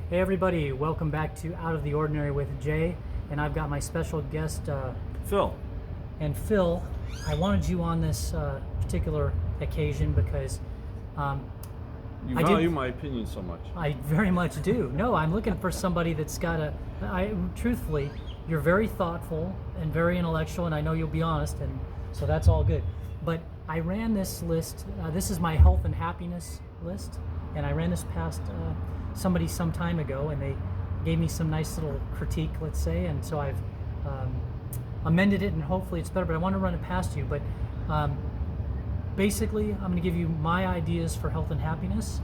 Hey everybody, welcome back to Out of the Ordinary with Jay, and I've got my special guest, Phil. And Phil, I wanted you on this particular occasion because You value my opinion so much. I very much do. No, I'm looking for somebody that's got truthfully, you're very thoughtful and very intellectual, and I know you'll be honest, and so that's all good. But I ran this list, this is my health and happiness list, and I ran this past somebody some time ago, and they gave me some nice little critique, let's say, and so I've amended it, and hopefully it's better, but I want to run it past you. But basically, I'm going to give you my ideas for health and happiness,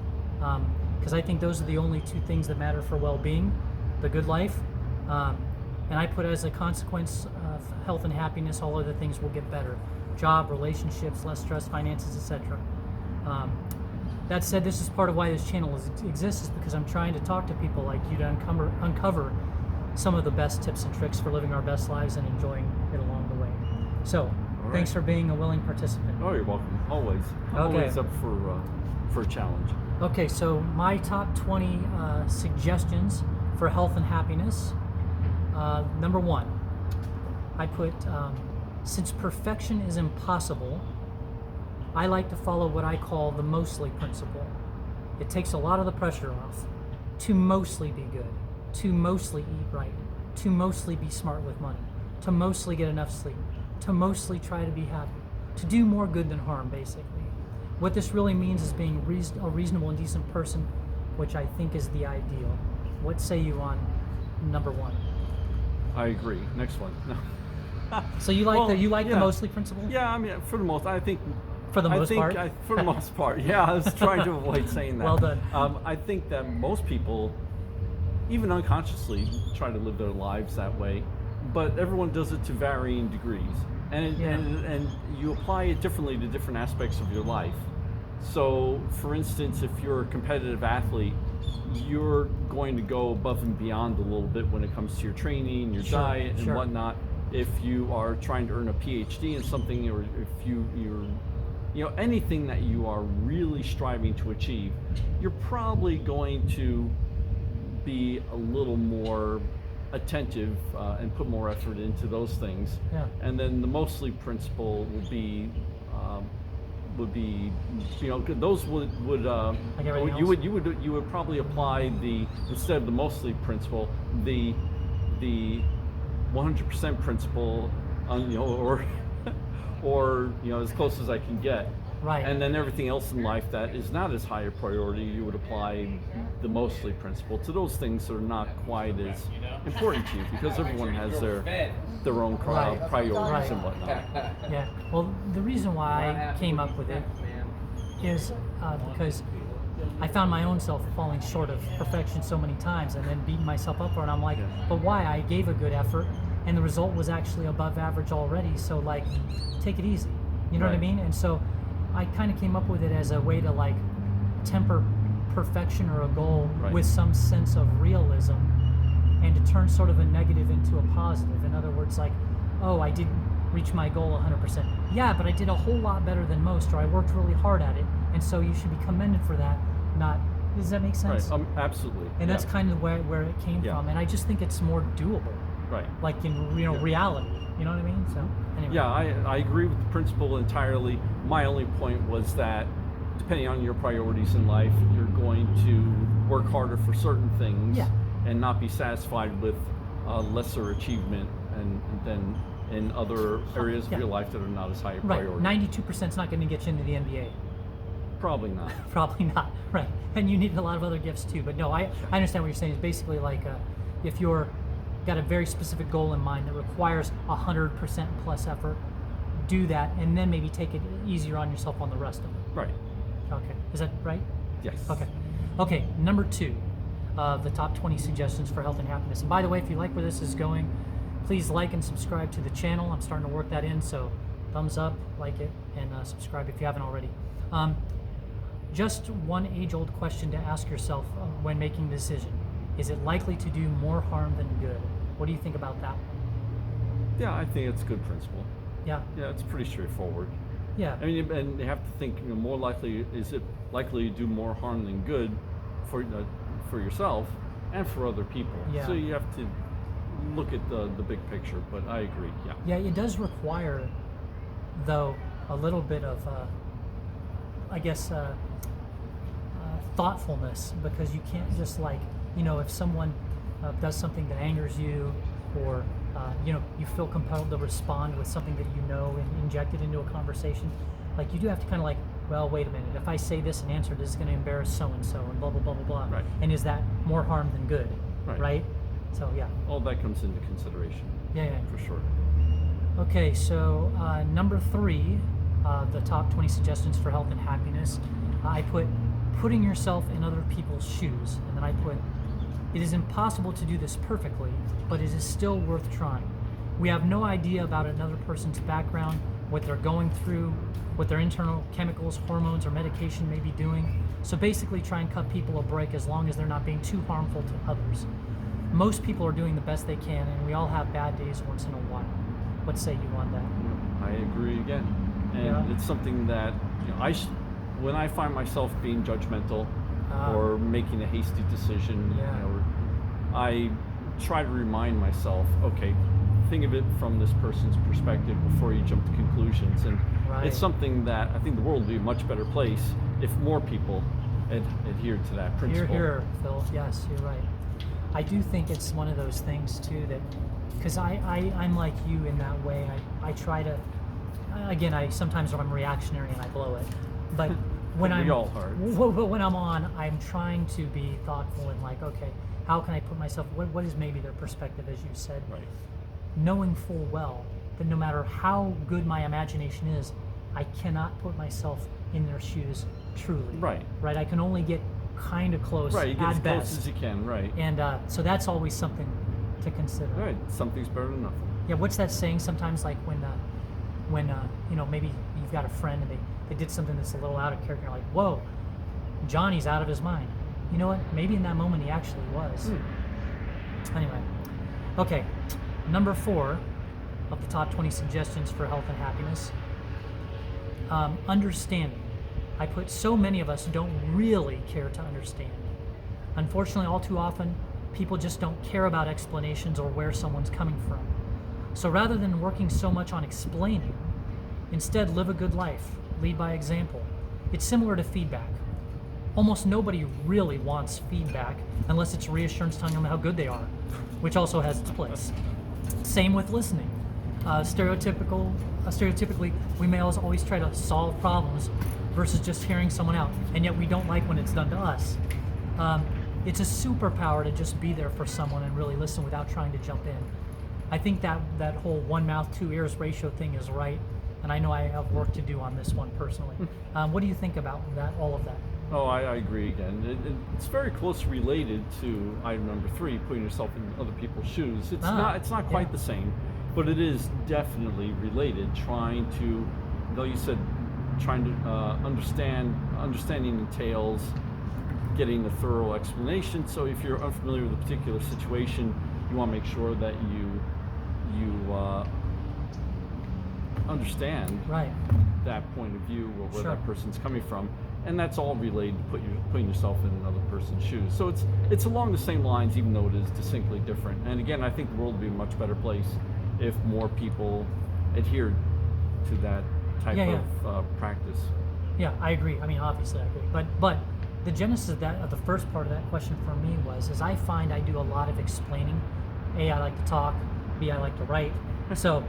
because I think those are the only two things that matter for well-being, the good life, and I put as a consequence of health and happiness, all other things will get better. Job, relationships, less stress, finances, etc. That said, this is part of why this channel exists, is because I'm trying to talk to people like you to uncover some of the best tips and tricks for living our best lives and enjoying it along the way. So, thanks for being a willing participant. Oh, you're welcome. Always. I'm always up for a challenge. Okay, so my top 20 suggestions for health and happiness. Number one, I put, since perfection is impossible, I like to follow what I call the mostly principle. It takes a lot of the pressure off to mostly be good, to mostly eat right, to mostly be smart with money, to mostly get enough sleep, to mostly try to be happy, to do more good than harm, basically. What this really means is being a reasonable and decent person, which I think is the ideal. What say you on number one? I agree. Next one. So you like the mostly principle? Yeah, I mean, for the most, I think. For the most part? For the most part, yeah. I was trying to avoid saying that. Well done. I think that most people, even unconsciously, try to live their lives that way, but everyone does it to varying degrees, and you apply it differently to different aspects of your life. So, for instance, if you're a competitive athlete, you're going to go above and beyond a little bit when it comes to your training, your diet, and whatnot. If you are trying to earn a PhD in something, or if you're anything that you are really striving to achieve, you're probably going to be a little more attentive and put more effort into those things. Yeah. And then the mostly principle would be those you would probably apply the, instead of the mostly principle, the 100% principle on, or as close as I can get. Right. And then everything else in life that is not as high a priority, you would apply the mostly principle to those things that are not quite as important to you, because everyone has their own priorities and whatnot. Yeah. Well, the reason why I came up with it is because I found my own self falling short of perfection so many times, and then beating myself up for it. And I'm like, but why? I gave a good effort, and the result was actually above average already. So like, take it easy. You know what I mean? And so I kind of came up with it as a way to like temper perfection or a goal with some sense of realism, and to turn sort of a negative into a positive. In other words, like, oh, I didn't reach my goal 100%. Yeah, but I did a whole lot better than most, or I worked really hard at it, and so you should be commended for that. Not, does that make sense? Right. Absolutely. And that's kind of where it came from, and I just think it's more doable. Right. Like in reality. You know what I mean? So anyway. Yeah, I agree with the principle entirely. My only point was that depending on your priorities in life, you're going to work harder for certain things and not be satisfied with lesser achievement and then in other areas of your life that are not as high a priority. 92% is not going to get you into the NBA. Probably not. Probably not, right. And you need a lot of other gifts too. But no, I understand what you're saying. It's basically like if you're got a very specific goal in mind that requires 100% plus effort, do that, and then maybe take it easier on yourself on the rest of it. Right. Okay. Is that right? Yes. Okay. Number 2 of the top 20 suggestions for health and happiness. And by the way, if you like where this is going, please like and subscribe to the channel. I'm starting to work that in, so thumbs up, like it, and subscribe if you haven't already. Just one age-old question to ask yourself when making a decision. Is it likely to do more harm than good? What do you think about that one? Yeah, I think it's a good principle. Yeah. Yeah, it's pretty straightforward. Yeah. I mean, and you have to think, more likely, is it likely to do more harm than good for yourself? and for other people. Yeah. So you have to look at the big picture. But I agree. Yeah. Yeah, it does require, though, a little bit of, I guess, thoughtfulness, because you can't just like, if someone does something that angers you, or you feel compelled to respond with something that and inject it into a conversation, like you do have to kind of like, well, wait a minute, if I say this and answer this is going to embarrass so and so and blah blah blah blah blah, Right. and is that more harm than good, right? So yeah, all that comes into consideration. Yeah, for sure. Okay, so number 3, the top 20 suggestions for health and happiness, I put putting yourself in other people's shoes, and then I put, it is impossible to do this perfectly, but it is still worth trying. We have no idea about another person's background, what they're going through, what their internal chemicals, hormones, or medication may be doing. So basically try and cut people a break as long as they're not being too harmful to others. Most people are doing the best they can, and we all have bad days once in a while. What say you on that? I agree again. And it's something that when I find myself being judgmental or making a hasty decision, I try to remind myself, okay, think of it from this person's perspective before you jump to conclusions. And it's something that I think the world would be a much better place if more people adhered to that principle. Here, Phil. Yes, you're right. I do think it's one of those things too that, because I'm like you in that way. I try to, again, sometimes I'm reactionary and I blow it, but when we all are. But when I'm on, I'm trying to be thoughtful and like, okay, how can I put myself? What is maybe their perspective, as you said? Right. Knowing full well that no matter how good my imagination is, I cannot put myself in their shoes truly. Right. Right. I can only get kind of close. Right. You get as at close best. as you can. Right. And so that's always something to consider. Right. Something's better than nothing. Yeah. What's that saying? Sometimes, like when maybe you've got a friend and they did something that's a little out of character. You're like, whoa, Johnny's out of his mind. You know what? Maybe in that moment he actually was. Anyway. Okay. Number 4 of the top 20 suggestions for health and happiness. Understanding. I put, so many of us don't really care to understand. Unfortunately, all too often, people just don't care about explanations or where someone's coming from. So rather than working so much on explaining, instead live a good life, lead by example. It's similar to feedback. Almost nobody really wants feedback unless it's reassurance telling them how good they are, which also has its place. Same with listening. Stereotypically, we males always try to solve problems versus just hearing someone out, and yet we don't like when it's done to us. It's a superpower to just be there for someone and really listen without trying to jump in. I think that whole one mouth, 2 ears ratio thing is right, and I know I have work to do on this one personally. What do you think about that? All of that? Oh, I agree again. It's very closely related to item number 3, putting yourself in other people's shoes. It's not quite the same, but it is definitely related. Trying to, though you said, trying to understanding entails getting a thorough explanation. So if you're unfamiliar with a particular situation, you want to make sure that you understand that point of view or where that person's coming from. And that's all related to putting yourself in another person's shoes. So it's along the same lines, even though it is distinctly different. And again, I think the world would be a much better place if more people adhered to that type of practice. Yeah, I agree. I mean, obviously I agree. But the genesis of the first part of that question for me was I find I do a lot of explaining. A, I like to talk. B, I like to write. So,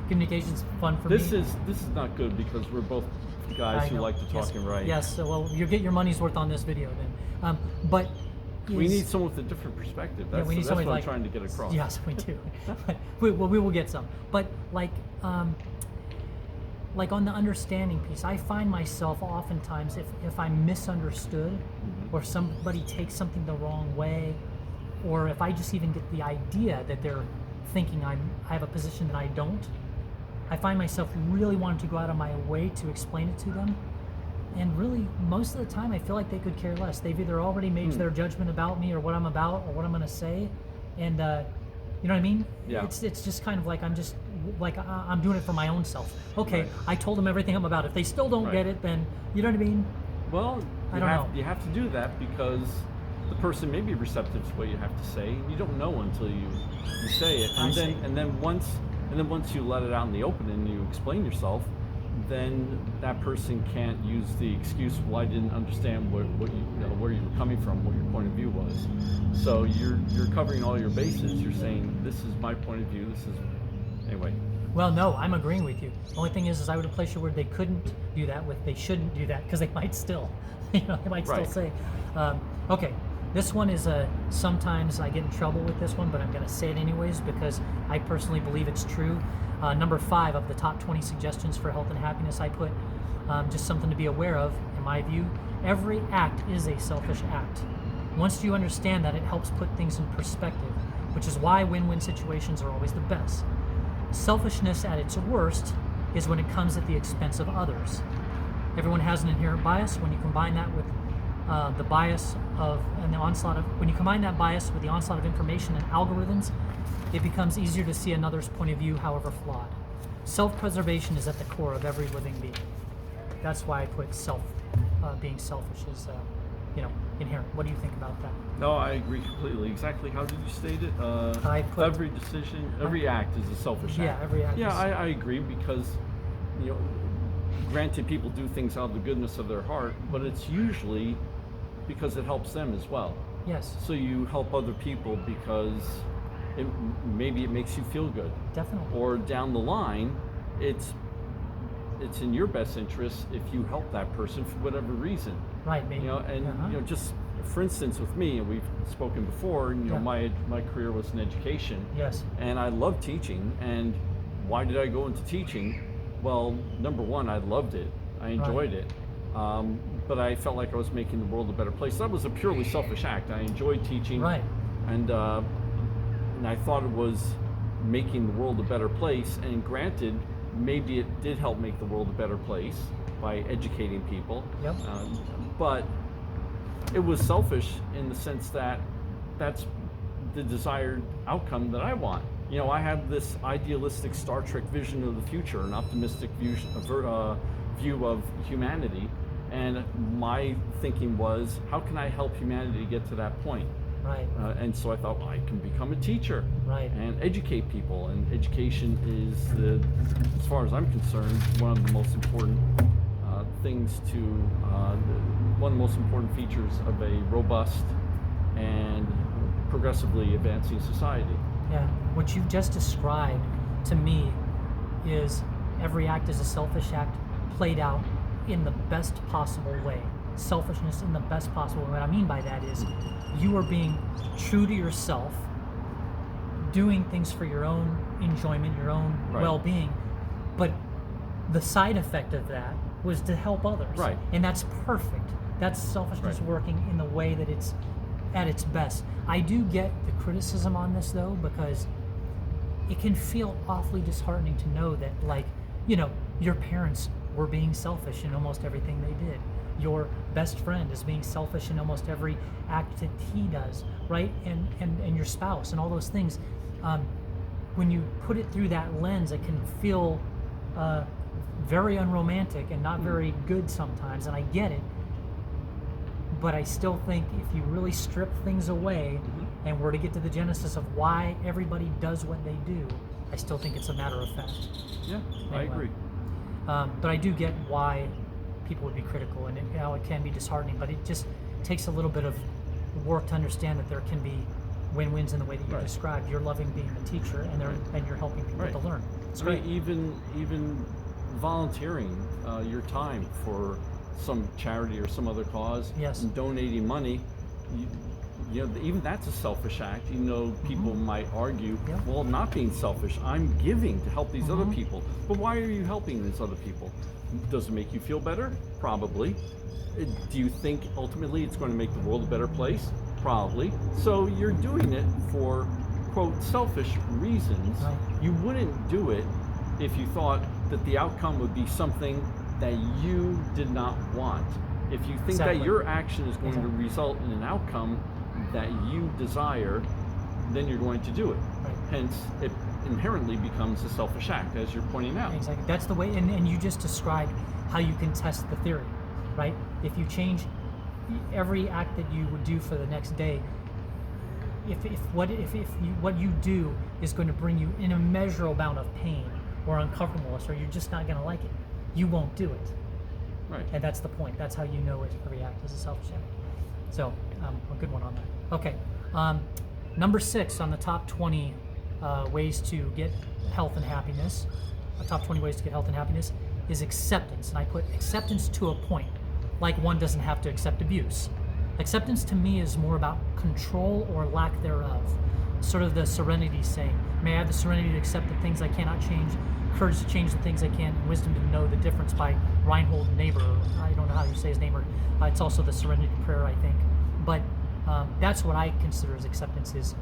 communication's fun for me. This is not good because we're both guys who like to talk and write. Yes, so, well, you get your money's worth on this video then. But we need someone with a different perspective. That's what I'm trying to get across. Yes, we do. we will get some. But like on the understanding piece, I find myself oftentimes if I'm misunderstood or somebody takes something the wrong way, or if I just even get the idea that they're thinking I have a position that I don't, I find myself really wanting to go out of my way to explain it to them. And really, most of the time, I feel like they could care less. They've either already made their judgment about me or what I'm about or what I'm going to say. And you know what I mean? Yeah. It's just kind of like I'm doing it for my own self. Okay, I told them everything I'm about. If they still don't get it, then, you know what I mean? Well, you have to do that because the person may be receptive to what you have to say, and you don't know until you say it. And then once you let it out in the open and you explain yourself, then that person can't use the excuse, well, I didn't understand where you were coming from, what your point of view was. So you're covering all your bases. You're saying, this is my point of view. Anyway. Well, no, I'm agreeing with you. The only thing is I would replace your word they couldn't do that with they shouldn't do that, because they might still, they might still say. Okay, this one is sometimes I get in trouble with this one, but I'm going to say it anyways because I personally believe it's true. Number 5 of the top 20 suggestions for health and happiness, I put just something to be aware of. In my view, every act is a selfish act. Once you understand that, it helps put things in perspective, which is why win-win situations are always the best. Selfishness at its worst is when it comes at the expense of others. Everyone has an inherent bias. When you combine that with the bias of and the onslaught of when you combine that bias with the onslaught of information and algorithms, it becomes easier to see another's point of view, however flawed. Self-preservation is at the core of every living being. That's why I put being selfish is inherent. What do you think about that? No, I agree completely. Exactly how did you state it? Every decision, every act is a selfish act. Yeah, every act. Yeah, I agree because, granted, people do things out of the goodness of their heart, but it's usually because it helps them as well. Yes. So you help other people because maybe it makes you feel good. Definitely. Or down the line, it's in your best interest if you help that person for whatever reason. Right. Maybe. Just for instance, with me, and we've spoken before. My career was in education. Yes. And I love teaching. And why did I go into teaching? Well, number one, I loved it. I enjoyed it. But I felt like I was making the world a better place. That was a purely selfish act. I enjoyed teaching. Right. And I thought it was making the world a better place. And granted, maybe it did help make the world a better place by educating people. Yep. But it was selfish in the sense that that's the desired outcome that I want. I have this idealistic Star Trek vision of the future, an optimistic view of humanity. And my thinking was, how can I help humanity get to that point? Right. And so I thought, well, I can become a teacher. Right. And educate people. And education is, as far as I'm concerned, one of the most important one of the most important features of a robust and progressively advancing society. Yeah. What you've just described to me is every act is a selfish act played out in the best possible way. Selfishness in the best possible way. What I mean by that is you are being true to yourself, doing things for your own enjoyment, your own well-being, but the side effect of that was to help others. Right. And that's perfect. That's selfishness working in the way that it's at its best. I do get the criticism on this though, because it can feel awfully disheartening to know that, your parents were being selfish in almost everything they did. Your best friend is being selfish in almost every act that he does, right? And your spouse and all those things. When you put it through that lens, it can feel very unromantic and not very good sometimes, and I get it. But I still think if you really strip things away and were to get to the genesis of why everybody does what they do, I still think it's a matter of fact. Yeah, anyway. I agree. But I do get why people would be critical, and it can be disheartening, but it just takes a little bit of work to understand that there can be win-wins in the way that you described. You're loving being a teacher, and you're helping people to learn. It's great. Even volunteering your time for some charity or some other cause, and donating money, even that's a selfish act. People might argue, well, I'm not being selfish. I'm giving to help these other people. But why are you helping these other people? Does it make you feel better? Probably. Do you think ultimately it's going to make the world a better place? Probably. So you're doing it for, quote, selfish reasons. Right. You wouldn't do it if you thought that the outcome would be something that you did not want. If you think that your action is going to result in an outcome that you desire, then you're going to do it. Right. Hence, it inherently becomes a selfish act, as you're pointing out. Exactly. That's the way, and you just described how you can test the theory, right? If you change every act that you would do for the next day, if what you do is going to bring you an immeasurable amount of pain or uncomfortableness, or you're just not going to like it, you won't do it. Right. And that's the point. That's how you know every act is a selfish act. So, a good one on that. Okay. Number 6 on the top 20 ways to get health and happiness. Top 20 ways to get health and happiness is acceptance. And I put acceptance to a point. Like one doesn't have to accept abuse. Acceptance to me is more about control or lack thereof. Sort of the serenity saying, may I have the serenity to accept the things I cannot change, courage to change the things I can, and wisdom to know the difference, by Reinhold Niebuhr. I don't know how you say his name, or it's also the Serenity Prayer, I think. But that's what I consider as acceptance, is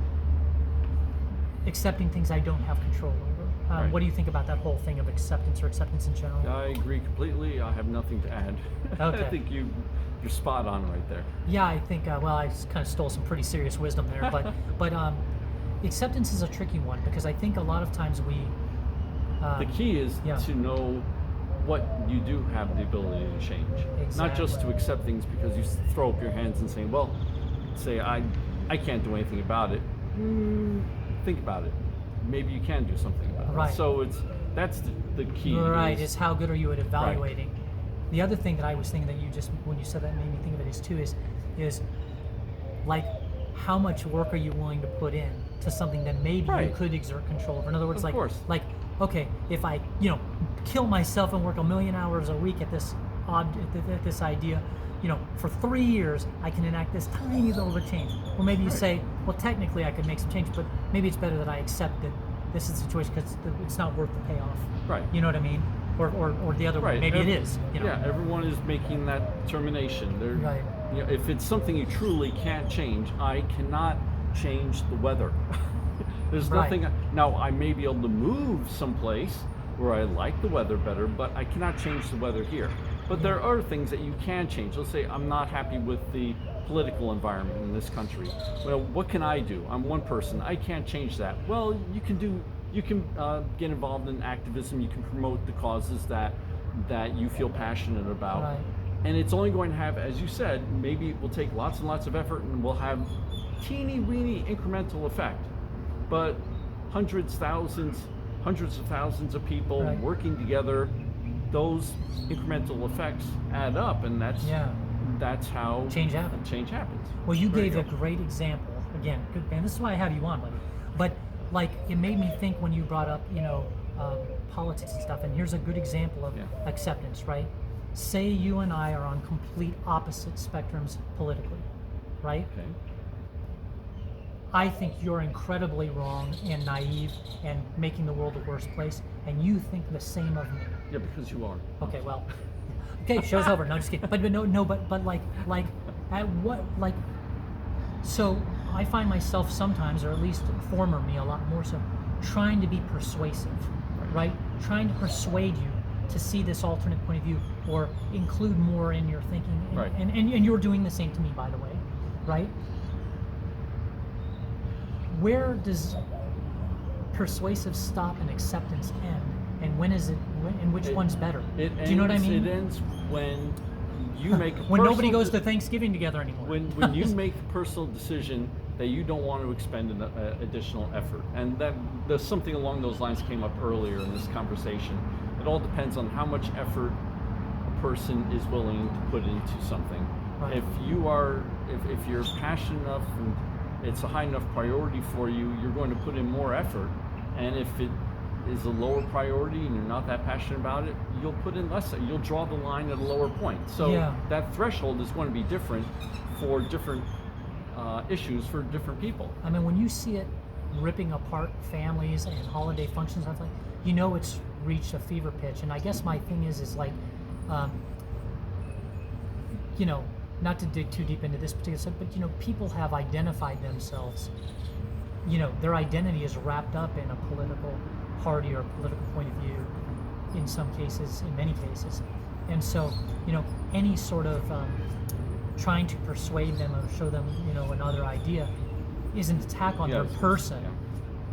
accepting things I don't have control over. Right. What do you think about that whole thing of acceptance, or acceptance in general? I agree completely. I have nothing to add. Okay. I think you're spot on right there. Yeah, I think, well, I kind of stole some pretty serious wisdom there, but acceptance is a tricky one, because I think a lot of times we... the key is yeah. to know what you do have the ability to change. Exactly. Not just to accept things because you throw up your hands and say, I can't do anything about it. Think about it. Maybe you can do something about it. Right. So that's the key. Right, is how good are you at evaluating. Right. The other thing that I was thinking that you just, when you said that, made me think of it is like, how much work are you willing to put in to something that maybe right. you could exert control over? In other words, of course. like, okay, if I, kill myself and work 1,000,000 hours a week at this this idea, for 3 years, I can enact this tiny little bit of change. Or maybe you right. say, well, technically I could make some change, but maybe it's better that I accept that this is the situation because it's not worth the payoff. Right. You know what I mean? Or the other way, right. maybe it is. Yeah, everyone is making that determination. Right. If it's something you truly can't change, I cannot change the weather. There's right. nothing. Now, I may be able to move someplace where I like the weather better, but I cannot change the weather here. But there are things that you can change. Let's say I'm not happy with the political environment in this country. Well, what can I do? I'm one person. I can't change that. Well, you can get involved in activism. You can promote the causes that you feel passionate about. Right. And it's only going to have, as you said, maybe it will take lots and lots of effort and will have teeny weeny incremental effect. But hundreds of thousands of people right. working together, those incremental effects add up, and that's how change happens. Well, you gave a great example. Again, good man. This is why I have you on, buddy. But like, it made me think when you brought up, politics and stuff. And here's a good example of acceptance, right? Say you and I are on complete opposite spectrums politically, right? Okay. I think you're incredibly wrong and naive and making the world a worse place, and you think the same of me. Yeah, because you are. Okay, well, okay, show's over. No, just kidding. But like, at what, like, so I find myself sometimes, or at least former me a lot more so, trying to be persuasive, right? Trying to persuade you to see this alternate point of view, or include more in your thinking. And, right. and you're doing the same to me, by the way, right? Where does persuasive stop and acceptance end? And when is it? And which one's better? Do you know what I mean? It ends when you make when nobody goes to Thanksgiving together anymore. When you make the personal decision that you don't want to expend an additional effort, and that there's something along those lines came up earlier in this conversation. It all depends on how much effort a person is willing to put into something. Right. If you're passionate enough and it's a high enough priority for you, you're going to put in more effort. And if it is a lower priority and you're not that passionate about it, you'll put in less. You'll draw the line at a lower point. So that threshold is going to be different for different issues for different people. I mean, when you see it ripping apart families and holiday functions, I was like, it's reached a fever pitch. And I guess my thing is like, not to dig too deep into this particular subject, but people have identified themselves. Their identity is wrapped up in a political party or a political point of view, in some cases, in many cases, and so any sort of trying to persuade them or show them another idea is an attack on their person.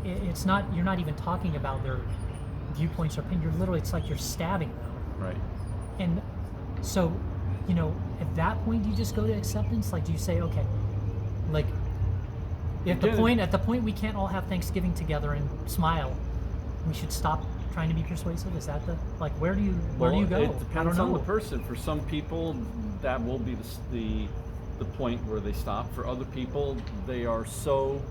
Yeah. It's not. You're not even talking about their viewpoints or opinion. You're literally. It's like you're stabbing them. Right. And so you know, at that point, do you just go to acceptance? Like, do you say, okay, like, at the point we can't all have Thanksgiving together and smile, we should stop trying to be persuasive? Is that the, like, where do you go? It depends on the person. For some people, that will be the point where they stop. For other people, they are so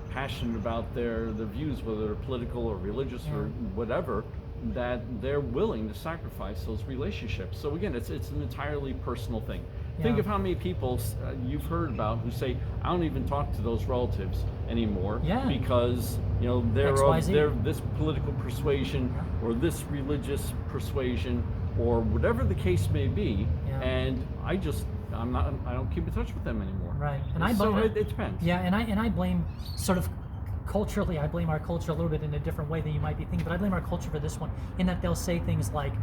passionate about their views, whether they're political or religious or whatever, that they're willing to sacrifice those relationships. So again, it's an entirely personal thing. Think of how many people you've heard about who say, I don't even talk to those relatives anymore because, you know, they're this political persuasion or this religious persuasion or whatever the case may be, and I don't keep in touch with them anymore. Right. And it depends. Yeah, and I blame sort of culturally, I blame our culture a little bit in a different way than you might be thinking, but I blame our culture for this one, in that they'll say things like,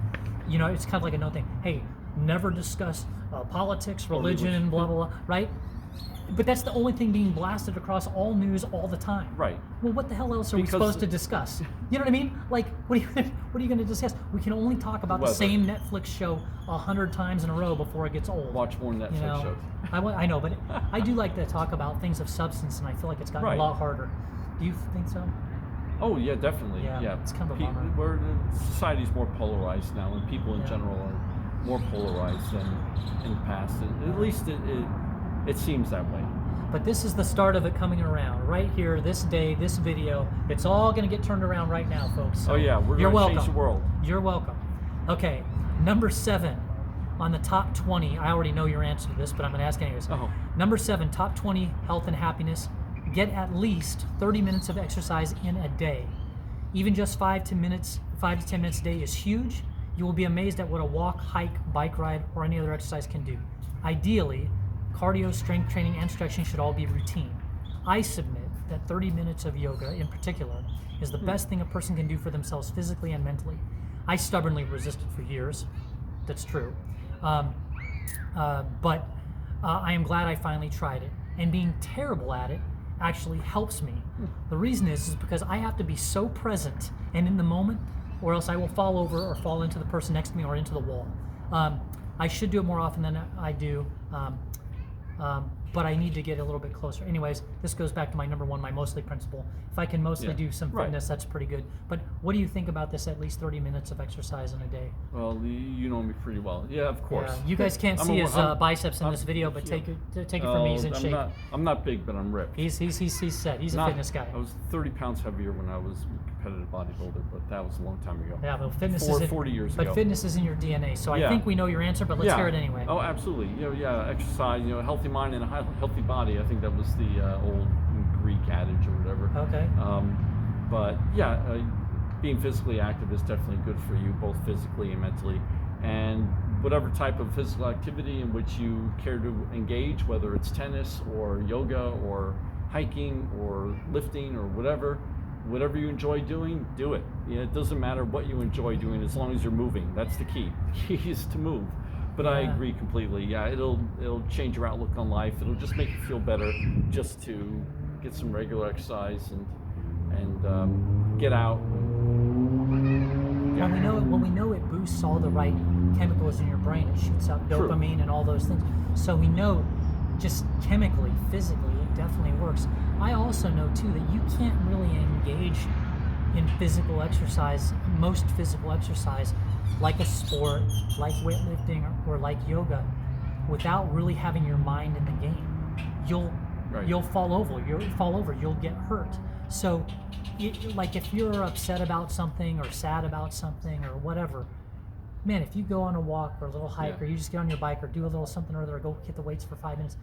you know, it's kind of like a known thing, hey, never discuss politics, religion, blah, blah, blah, right? But that's the only thing being blasted across all news all the time. Right. Well, what the hell else are we supposed to discuss? You know what I mean? Like, what are you going to discuss? We can only talk about the same Netflix show 100 times in a row before it gets old. Watch more Netflix shows. I know, but I do like to talk about things of substance, and I feel like it's gotten a lot harder. Do you think so? Oh yeah, definitely. Yeah. It's kind of a bummer. Society's more polarized now, and people in general are more polarized than in the past. At least it seems that way. But this is the start of it coming around. Right here, this day, this video, it's all going to get turned around right now, folks. So we're going to change the world. You're welcome. Okay, number 7 on the top 20. I already know your answer to this, but I'm going to ask anyways. Number 7, top 20 health and happiness. Get at least 30 minutes of exercise in a day. Even just 5 to 10 minutes a day is huge. You will be amazed at what a walk, hike, bike ride, or any other exercise can do. Ideally, cardio, strength training, and stretching should all be routine. I submit that 30 minutes of yoga in particular is the best thing a person can do for themselves physically and mentally. I stubbornly resisted for years. That's true. But I am glad I finally tried it. And being terrible at it actually helps me. The reason is because I have to be so present and in the moment, or else I will fall over or fall into the person next to me or into the wall. I should do it more often than I do, but I need to get a little bit closer. Anyways, this goes back to my number 1, my mostly principle. If I can mostly do some fitness, that's pretty good. But what do you think about this at least 30 minutes of exercise in a day? Well, you know me pretty well. Yeah, of course. Yeah. You guys can't see his biceps in this video, but take it from me. He's in shape. I'm not big, but I'm ripped. He's set. He's a fitness guy. I was 30 pounds heavier when I was a competitive bodybuilder, but that was a long time ago. Yeah, but fitness 40 years ago. But fitness is in your DNA, so I think we know your answer, but let's hear it anyway. Oh, absolutely. Exercise, a healthy mind and a healthy body. I think that was the old Greek adage or whatever. Okay. But being physically active is definitely good for you, both physically and mentally. And whatever type of physical activity in which you care to engage, whether it's tennis or yoga or hiking or lifting or whatever you enjoy doing, do it. It doesn't matter what you enjoy doing as long as you're moving. That's the key. The key is to move. But I agree completely. Yeah, it'll change your outlook on life. It'll just make you feel better just to get some regular exercise and get out. Yeah. When we know it boosts all the right chemicals in your brain. It shoots up dopamine and all those things. So we know just chemically, physically, it definitely works. I also know too that you can't really engage in physical exercise, most physical exercise, like a sport, like weightlifting or like yoga, without really having your mind in the game. You'll fall over. You'll get hurt. So, like if you're upset about something or sad about something or whatever, man, if you go on a walk or a little hike or you just get on your bike or do a little something or other, or go hit the weights for 5 minutes,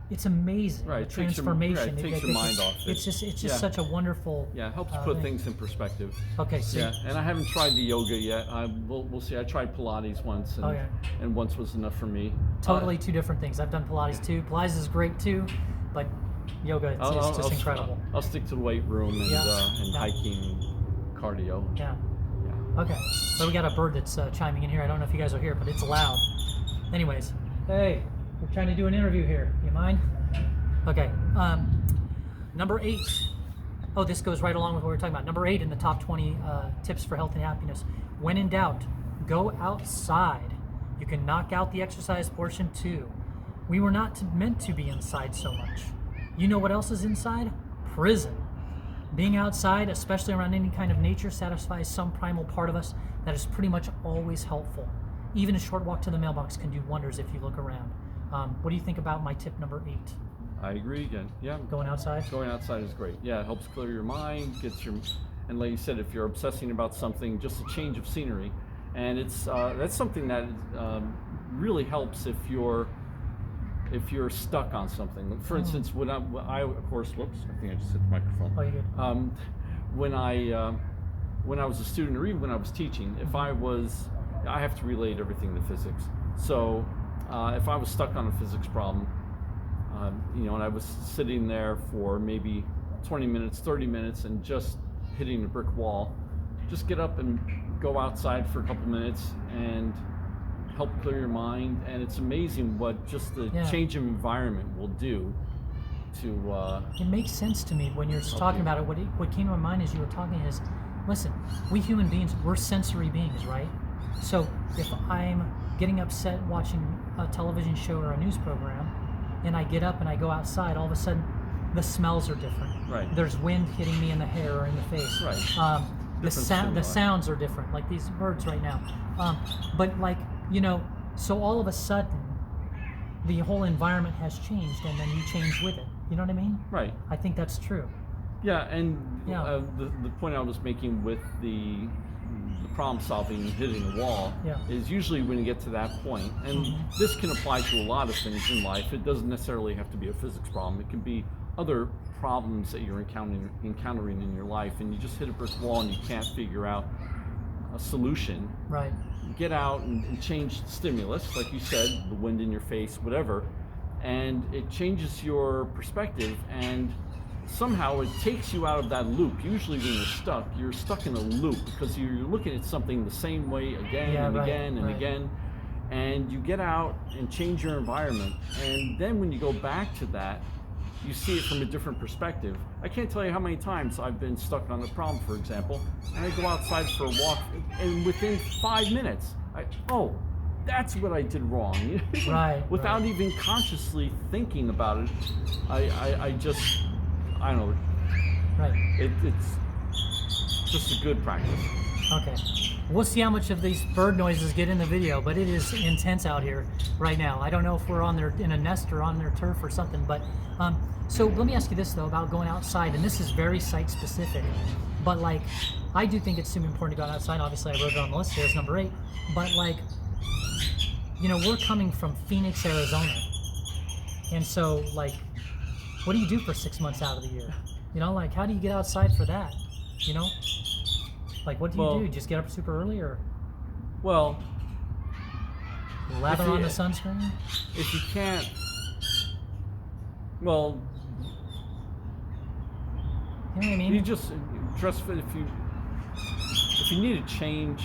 it's amazing. Right, the transformation. It takes your mind off it. It's just such a wonderful. Yeah, it helps put things in perspective. Okay, so and I haven't tried the yoga yet. We'll see. I tried Pilates once, and once was enough for me. Totally two different things. I've done Pilates too. Pilates is great too, but yoga is just incredible. I'll stick to the weight room and hiking, and cardio. Yeah. Okay, so we got a bird that's chiming in here. I don't know if you guys are here, but it's loud. Anyways, hey. We're trying to do an interview here. You mind? Okay. Number 8. Oh, this goes right along with what we were talking about. Number 8 in the top 20 tips for health and happiness. When in doubt, go outside. You can knock out the exercise portion too. We were not meant to be inside so much. You know what else is inside? Prison. Being outside, especially around any kind of nature, satisfies some primal part of us that is pretty much always helpful. Even a short walk to the mailbox can do wonders if you look around. What do you think about my tip number 8? I agree again. Yeah. Going outside? Going outside is great. Yeah, it helps clear your mind, and like you said, if you're obsessing about something, just a change of scenery. And it's that's something that really helps if you're stuck on something. For instance, when I of course, whoops, I think I just hit the microphone. Oh, you good. When I was a student, or even when I was teaching, I have to relate everything to physics. So if I was stuck on a physics problem, and I was sitting there for maybe 20 minutes, 30 minutes, and just hitting a brick wall, just get up and go outside for a couple minutes and help clear your mind. And it's amazing what just the change of environment will do to it makes sense to me when you're talking about it. What came to my mind as you were talking is, listen, we human beings, we're sensory beings, right? So if I'm getting upset watching a television show or a news program, and I get up and I go outside, all of a sudden the smells are different. Right. There's wind hitting me in the hair or in the face. Right. The sounds are different, like these birds right now. But so all of a sudden the whole environment has changed, and then you change with it. You know what I mean? Right. I think that's true. Yeah, and the point I was making with the problem solving and hitting a wall is usually when you get to that point. And this can apply to a lot of things in life. It doesn't necessarily have to be a physics problem. It can be other problems that you're encountering in your life, and you just hit a brick wall and you can't figure out a solution. Right. Get out and change the stimulus, like you said, the wind in your face, whatever, and it changes your perspective, and somehow it takes you out of that loop. Usually when you're stuck in a loop because you're looking at something the same way again again and again, and you get out and change your environment, and then when you go back to that, you see it from a different perspective. I can't tell you how many times I've been stuck on a problem, for example, and I go outside for a walk, and within 5 minutes, that's what I did wrong. Without even consciously thinking about it, I don't know. Right. It's just a good practice. Okay. We'll see how much of these bird noises get in the video, but it is intense out here right now. I don't know if we're in a nest or on their turf or something, but so let me ask you this though about going outside, and this is very site specific, but I do think it's super important to go outside. Obviously I wrote it on the list here as number 8, but we're coming from Phoenix, Arizona, and so what do you do for 6 months out of the year? How do you get outside for that? What do you do? Just get up super early, or lather on the sunscreen? If you can't, you know what I mean? You just dress fit. If you need a change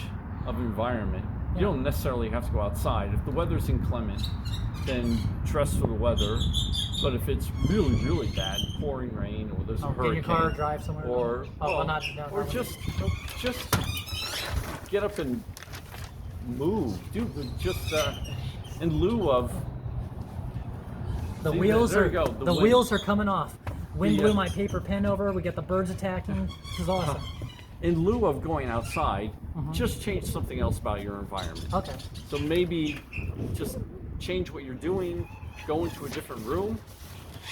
of environment, you don't necessarily have to go outside. If the weather's inclement, then dress for the weather. But if it's really, really bad, pouring rain, or there's a hurricane, get in your car, drive somewhere, or just get up and move. Just in lieu of the wheels are coming off. Wind blew my paper pen over. We got the birds attacking. This is awesome. In lieu of going outside, just change something else about your environment. Okay. So maybe just change what you're doing. Go into a different room.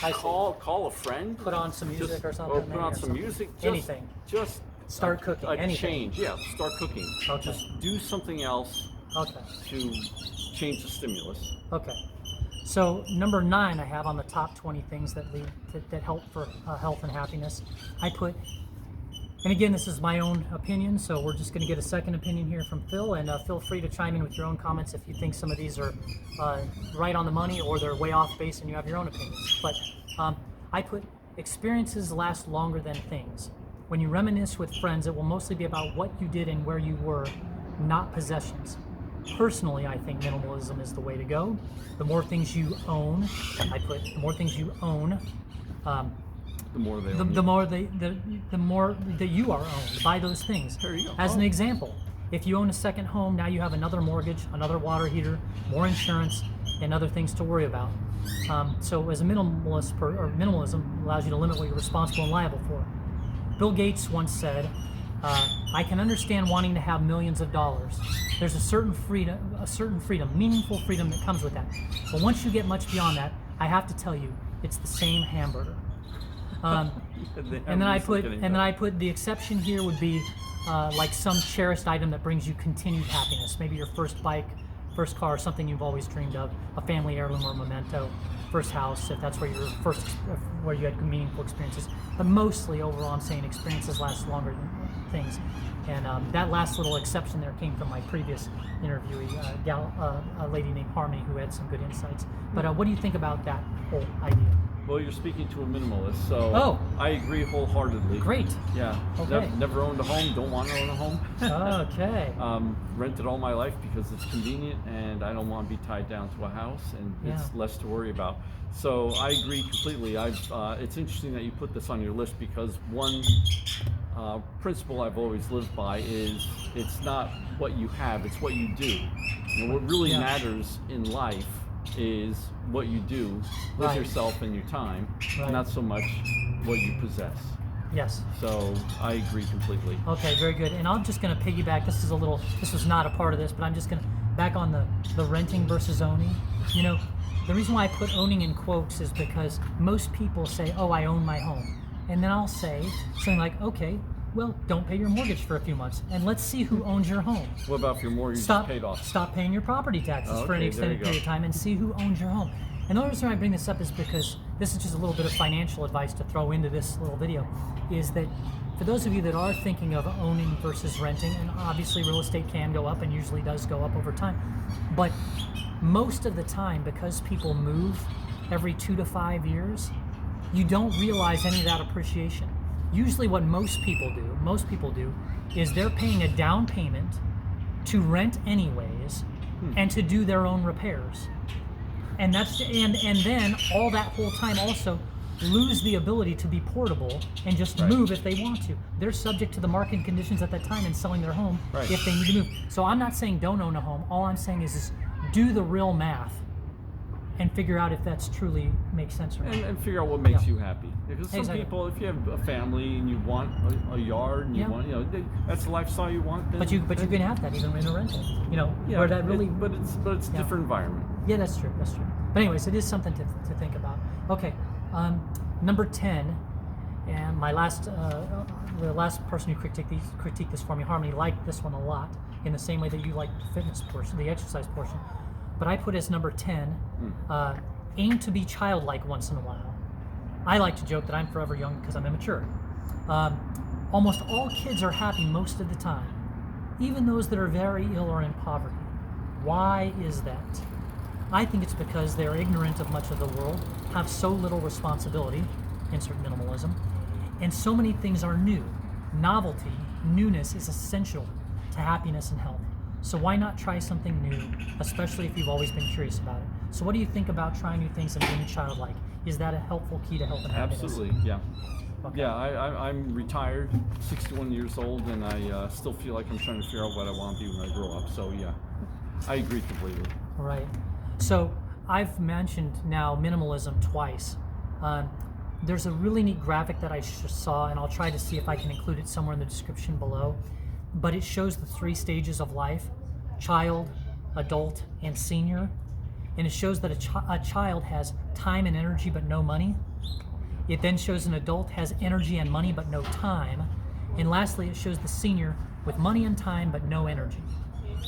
Call a friend. Put on some music or something. Or put on some music. Anything. Just start cooking. Anything. Change. Yeah. Start cooking. Okay. Just do something else. Okay. To change the stimulus. Okay. So number 9, I have on the top 20 things that help for health and happiness. I put, and again, this is my own opinion, so we're just going to get a second opinion here from Phil, and feel free to chime in with your own comments if you think some of these are right on the money or they're way off base and you have your own opinions. But I put, experiences last longer than things. When you reminisce with friends, it will mostly be about what you did and where you were, not possessions. Personally, I think minimalism is the way to go. The more things you own, the more things you own, the more they the more that you are owned by those things. There you go. As an example, If you own a second home, now you have another mortgage, another water heater, more insurance, and other things to worry about. So as a minimalist, or minimalism allows you to limit what you're responsible and liable for. Bill Gates once said, I can understand wanting to have millions of dollars. There's a certain freedom, meaningful freedom that comes with that. But once you get much beyond that, I have to tell you, it's the same hamburger. And then I put the exception here would be like some cherished item that brings you continued happiness. Maybe your first bike, first car, something you've always dreamed of, a family heirloom or memento, first house, if that's where where you had meaningful experiences. But mostly overall, I'm saying experiences last longer than things. And that last little exception there came from my previous interviewee, a lady named Harmony, who had some good insights. But what do you think about that whole idea? Well, you're speaking to a minimalist, so I agree wholeheartedly. Great. Yeah. Okay. Never owned a home, don't want to own a home. Okay. Rented all my life because it's convenient and I don't want to be tied down to a house, and it's less to worry about. So I agree completely. It's interesting that you put this on your list, because one principle I've always lived by is it's not what you have, it's what you do. What really matters in life is what you do with yourself and your time, not so much what you possess. Yes. So I agree completely. Okay, very good. And I'm just going to piggyback. This was not a part of this, but I'm just going to back on the renting versus owning. The reason why I put owning in quotes is because most people say, oh, I own my home. And then I'll say something like, okay, well, don't pay your mortgage for a few months, and let's see who owns your home. What about if your mortgage is paid off? Stop paying your property taxes for an extended period of time, and see who owns your home. And the only reason I bring this up is because this is just a little bit of financial advice to throw into this little video, is that for those of you that are thinking of owning versus renting, and obviously real estate can go up and usually does go up over time, but most of the time, because people move every 2 to 5 years, you don't realize any of that appreciation. Usually what most people do is they're paying a down payment to rent anyways and to do their own repairs. And then all that whole time also lose the ability to be portable and just move if they want to. They're subject to the market conditions at that time and selling their home if they need to move. So I'm not saying don't own a home. All I'm saying is do the real math and figure out if that's truly makes sense or not. And figure out what makes you happy. Because some people, if you have a family and you want a yard and you want, that's the lifestyle you want. Then, but you can have that even in a rental. Where that really. But it's a different environment. Yeah, that's true. That's true. But anyways, it is something to think about. Okay, number 10, and my the last person who critiqued this for me, Harmony, liked this one a lot in the same way that you like the fitness portion, the exercise portion. But I put as number 10, aim to be childlike once in a while. I like to joke that I'm forever young because I'm immature. Almost all kids are happy most of the time, even those that are very ill or in poverty. Why is that? I think it's because they're ignorant of much of the world, have so little responsibility, insert minimalism, and so many things are new. Novelty, newness is essential to happiness and health. So why not try something new, especially if you've always been curious about it? So what do you think about trying new things and being childlike? Is that a helpful key to health and happiness? Absolutely, yeah. Okay. Yeah, I'm retired, 61 years old, and I still feel like I'm trying to figure out what I want to be when I grow up. So yeah, I agree completely. Right. So I've mentioned now minimalism twice. There's a really neat graphic that I saw, and I'll try to see if I can include it somewhere in the description below. But it shows the 3 stages of life: child, adult, and senior. And it shows that a child has time and energy but no money. It then shows an adult has energy and money but no time. And lastly, it shows the senior with money and time but no energy.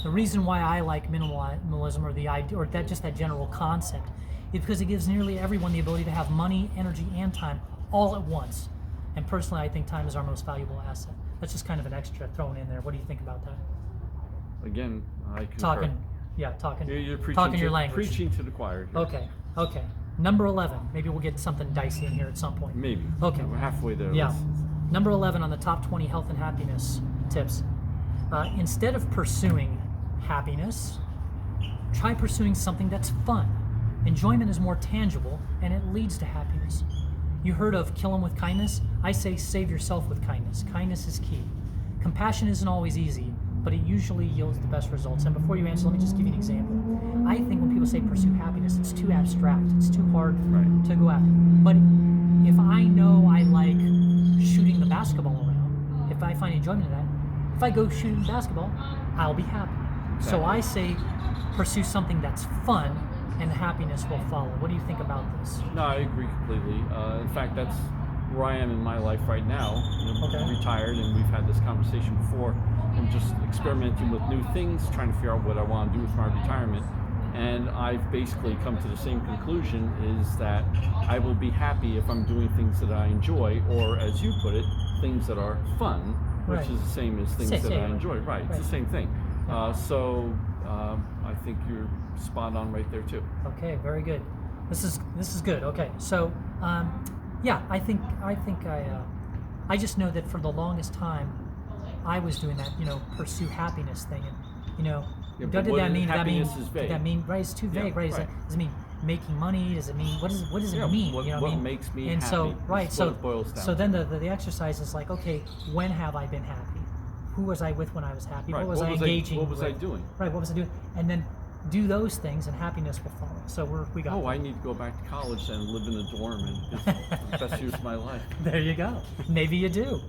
The reason why I like minimalism, or the idea, or that general concept, is because it gives nearly everyone the ability to have money, energy, and time all at once. And personally, I think time is our most valuable asset. That's just kind of an extra thrown in there. What do you think about that? Again, I concur. Talking Talking your language. Preaching to the choir here. Okay. Number 11. Maybe we'll get something dicey in here at some point. Maybe. Okay. We're halfway there. Yeah. Number 11 on the top 20 health and happiness tips. Instead of pursuing happiness, try pursuing something that's fun. Enjoyment is more tangible, and it leads to happiness. You heard of kill 'em with kindness? I say save yourself with kindness. Kindness is key. Compassion isn't always easy, but it usually yields the best results. And before you answer, let me just give you an example. I think when people say pursue happiness, it's too abstract. It's too hard to go after. But if I know I like shooting the basketball around, if I find enjoyment in that, if I go shooting basketball, I'll be happy. Exactly. So I say pursue something that's fun, and happiness will follow. What do you think about this? No, I agree completely. In fact, that's where I am in my life right now. I'm retired, and we've had this conversation before. I'm just experimenting with new things, trying to figure out what I want to do with my retirement. And I've basically come to the same conclusion, is that I will be happy if I'm doing things that I enjoy, or as you put it, things that are fun, which is the same as things that I enjoy. Right, it's the same thing. So I think you're spot on right there too. Okay, very good. This is good. Okay, so I think I just know that for the longest time I was doing that, pursue happiness thing, and what did that mean? Happiness is vague. Did that mean, right? It's too vague, right? Does it mean making money? Does it mean what does it mean? What makes me and happy? So right, so what it boils down so to. then the exercise is like, okay, when have I been happy? Who was I with when I was happy? What was I engaging? What was with? I doing? Right, what was I doing? And then do those things, and happiness will follow. So we got. Oh, I need to go back to college and live in a dorm, and it's the best years of my life. There you go. Maybe you do.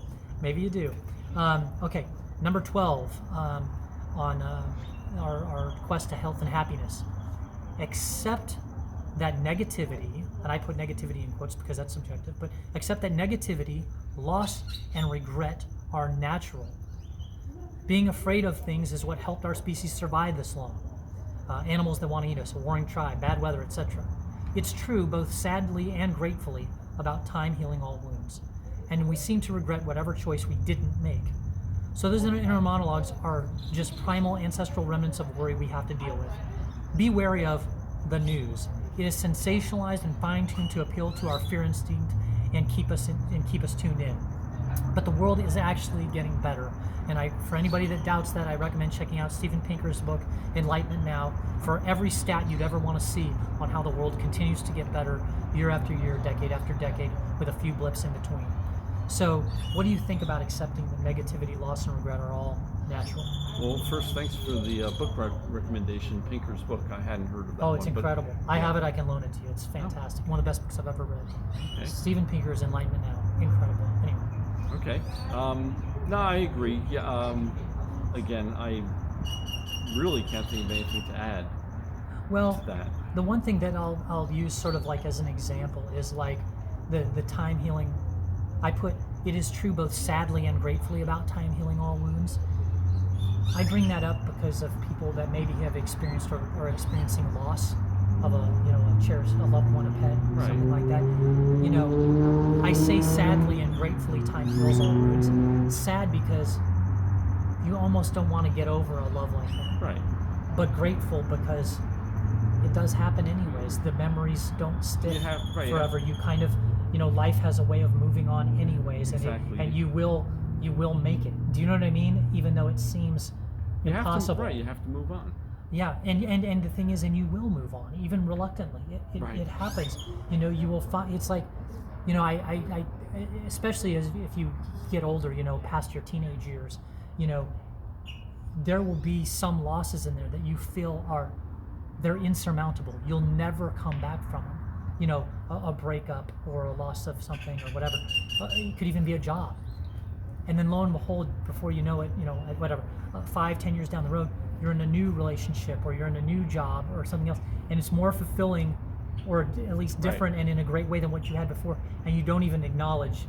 Okay, number 12 on our quest to health and happiness. Accept that negativity, and I put negativity in quotes because that's subjective, but accept that negativity, loss, and regret are natural. Being afraid of things is what helped our species survive this long. Animals that want to eat us, a warring tribe, bad weather, etc. It's true, both sadly and gratefully, about time healing all wounds. And we seem to regret whatever choice we didn't make. So those inner monologues are just primal ancestral remnants of worry we have to deal with. Be wary of the news. It is sensationalized and fine-tuned to appeal to our fear instinct and keep us tuned in. But the world is actually getting better. And for anybody that doubts that, I recommend checking out Steven Pinker's book, Enlightenment Now, for every stat you'd ever want to see on how the world continues to get better year after year, decade after decade, with a few blips in between. So what do you think about accepting that negativity, loss, and regret are all natural? Well, first, thanks for the book recommendation, Pinker's book. I hadn't heard of that one. Oh, it's incredible. I have it. I can loan it to you. It's fantastic. One of the best books I've ever read. Okay. Steven Pinker's Enlightenment Now. Incredible. Anyway. Okay. No, I agree. Yeah. Again, I really can't think of anything to add to that. The one thing that I'll use sort of like as an example is like the time healing. I put, it is true both sadly and gratefully about time healing all wounds. I bring that up because of people that maybe have experienced or are experiencing loss of a cherished, a loved one, a pet, something like that. I say sadly and gratefully time heals all wounds. Sad because you almost don't want to get over a love like that. Right. But grateful because it does happen anyways. The memories don't stick forever. You kind of, life has a way of moving on anyways, and you will make it. Do you know what I mean? Even though it seems impossible. You have to move on. Yeah, and the thing is, and you will move on, even reluctantly. It happens. You will find, it's like, I especially if you get older, past your teenage years, there will be some losses in there that you feel they're insurmountable. You'll never come back from them. A breakup or a loss of something or whatever. It could even be a job. And then lo and behold, before you know it, 5-10 years down the road, you're in a new relationship or you're in a new job or something else, and it's more fulfilling or at least different and in a great way than what you had before, and you don't even acknowledge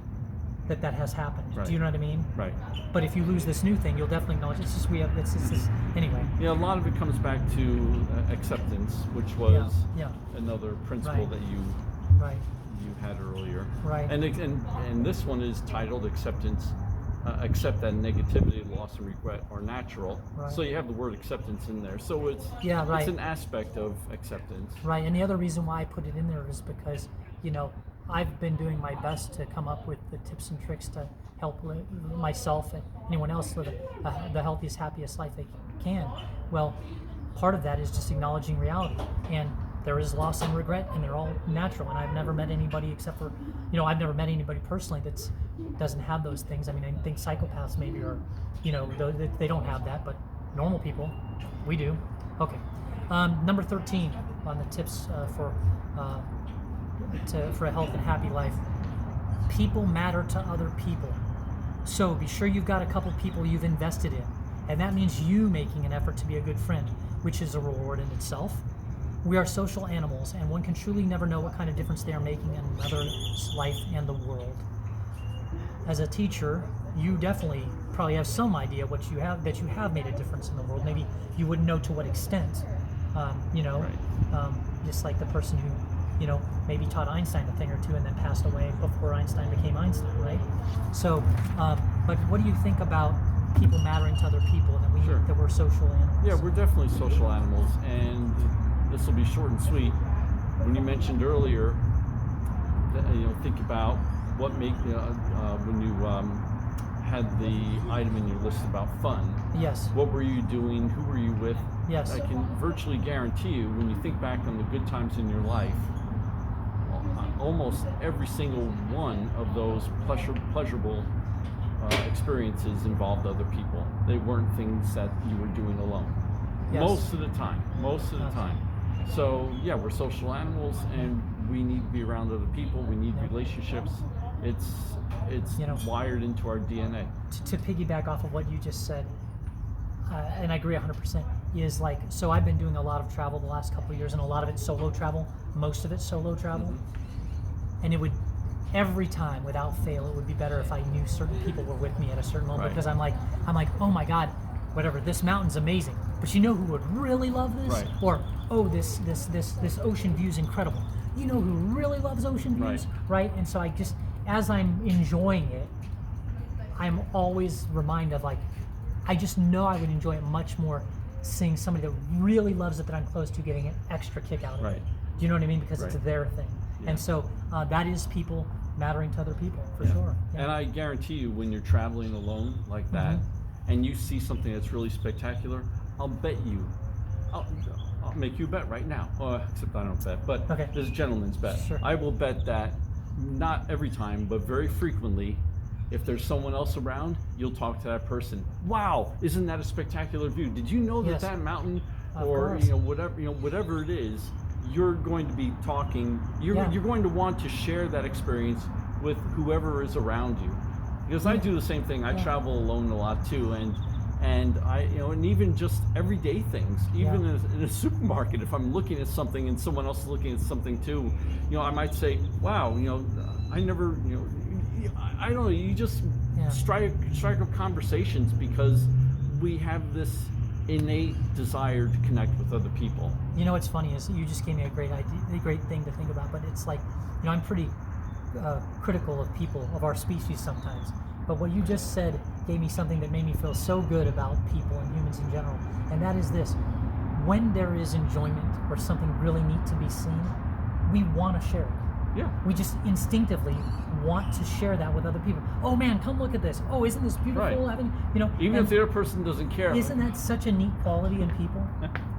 that has happened. Do you know what I mean? Right. But if you lose this new thing, you'll definitely acknowledge it's this anyway. Yeah, a lot of it comes back to acceptance, which was another principle that you had earlier. Right. And this one is titled Acceptance. Accept that negativity, loss, and regret are natural. Right. So you have the word acceptance in there. So it's an aspect of acceptance. Right. And the other reason why I put it in there is because I've been doing my best to come up with the tips and tricks to help myself and anyone else live the healthiest, happiest life they can. Well, part of that is just acknowledging reality. And there is loss and regret, and they're all natural. And I've never met anybody except for, I've never met anybody personally that doesn't have those things. I mean, I think psychopaths maybe are, they don't have that, but normal people, we do. Okay. Number 13 on the tips for a health and happy life. People matter to other people. So be sure you've got a couple people you've invested in. And that means you making an effort to be a good friend, which is a reward in itself. We are social animals, and one can truly never know what kind of difference they are making in another's life and the world. As a teacher, you definitely probably have some idea that you have made a difference in the world. Maybe you wouldn't know to what extent. Just like the person who, maybe taught Einstein a thing or two and then passed away before Einstein became Einstein, right? So, but what do you think about people mattering to other people, and that we're social animals? Yeah, we're definitely social animals, and this will be short and sweet. When you mentioned earlier, that, think about what when you had the item in your list about fun. Yes. What were you doing? Who were you with? Yes. I can virtually guarantee you, when you think back on the good times in your life, almost every single one of those pleasurable experiences involved other people. They weren't things that you were doing alone. Yes. Most of the time. So yeah, we're social animals, and we need to be around other people. We need relationships. It's wired into our DNA. To piggyback off of what you just said, and I agree 100%, is like, so I've been doing a lot of travel the last couple of years, and a lot of it's solo travel, most of it's solo travel. And it would, every time without fail, it would be better if I knew certain people were with me at a certain moment, because I'm like, oh my God, whatever, this mountain's amazing, but you know who would really love this? Right. Or, oh, this ocean view's incredible. You know who really loves ocean views? Right? And so I just, as I'm enjoying it, I'm always reminded of, like, I just know I would enjoy it much more seeing somebody that really loves it that I'm close to getting an extra kick out of it. Do you know what I mean? Because it's their thing. Yeah. And so that is people mattering to other people, for sure. Yeah. And I guarantee you, when you're traveling alone like that, and you see something that's really spectacular, I'll make you a bet right now. Except I don't bet, but there's a gentleman's bet. Sure. I will bet that not every time, but very frequently, if there's someone else around, you'll talk to that person. Wow, isn't that a spectacular view? Did you know that that mountain, or whatever it is, you're going to be talking. You're going to want to share that experience with whoever is around you. Because I do the same thing. I travel alone a lot too, and I, and even just everyday things, even in a supermarket, if I'm looking at something and someone else is looking at something too, I might say, wow, I never, I don't know, you just strike up conversations because we have this innate desire to connect with other people. What's funny is you just gave me a great idea, a great thing to think about, but it's like, I'm pretty critical of people, of our species sometimes. But what you just said gave me something that made me feel so good about people and humans in general. And that is this: when there is enjoyment or something really neat to be seen, we want to share it. Yeah. We just instinctively want to share that with other people. Oh man, come look at this. Oh, isn't this beautiful? Right. Even if the other person doesn't care. Isn't that such a neat quality in people?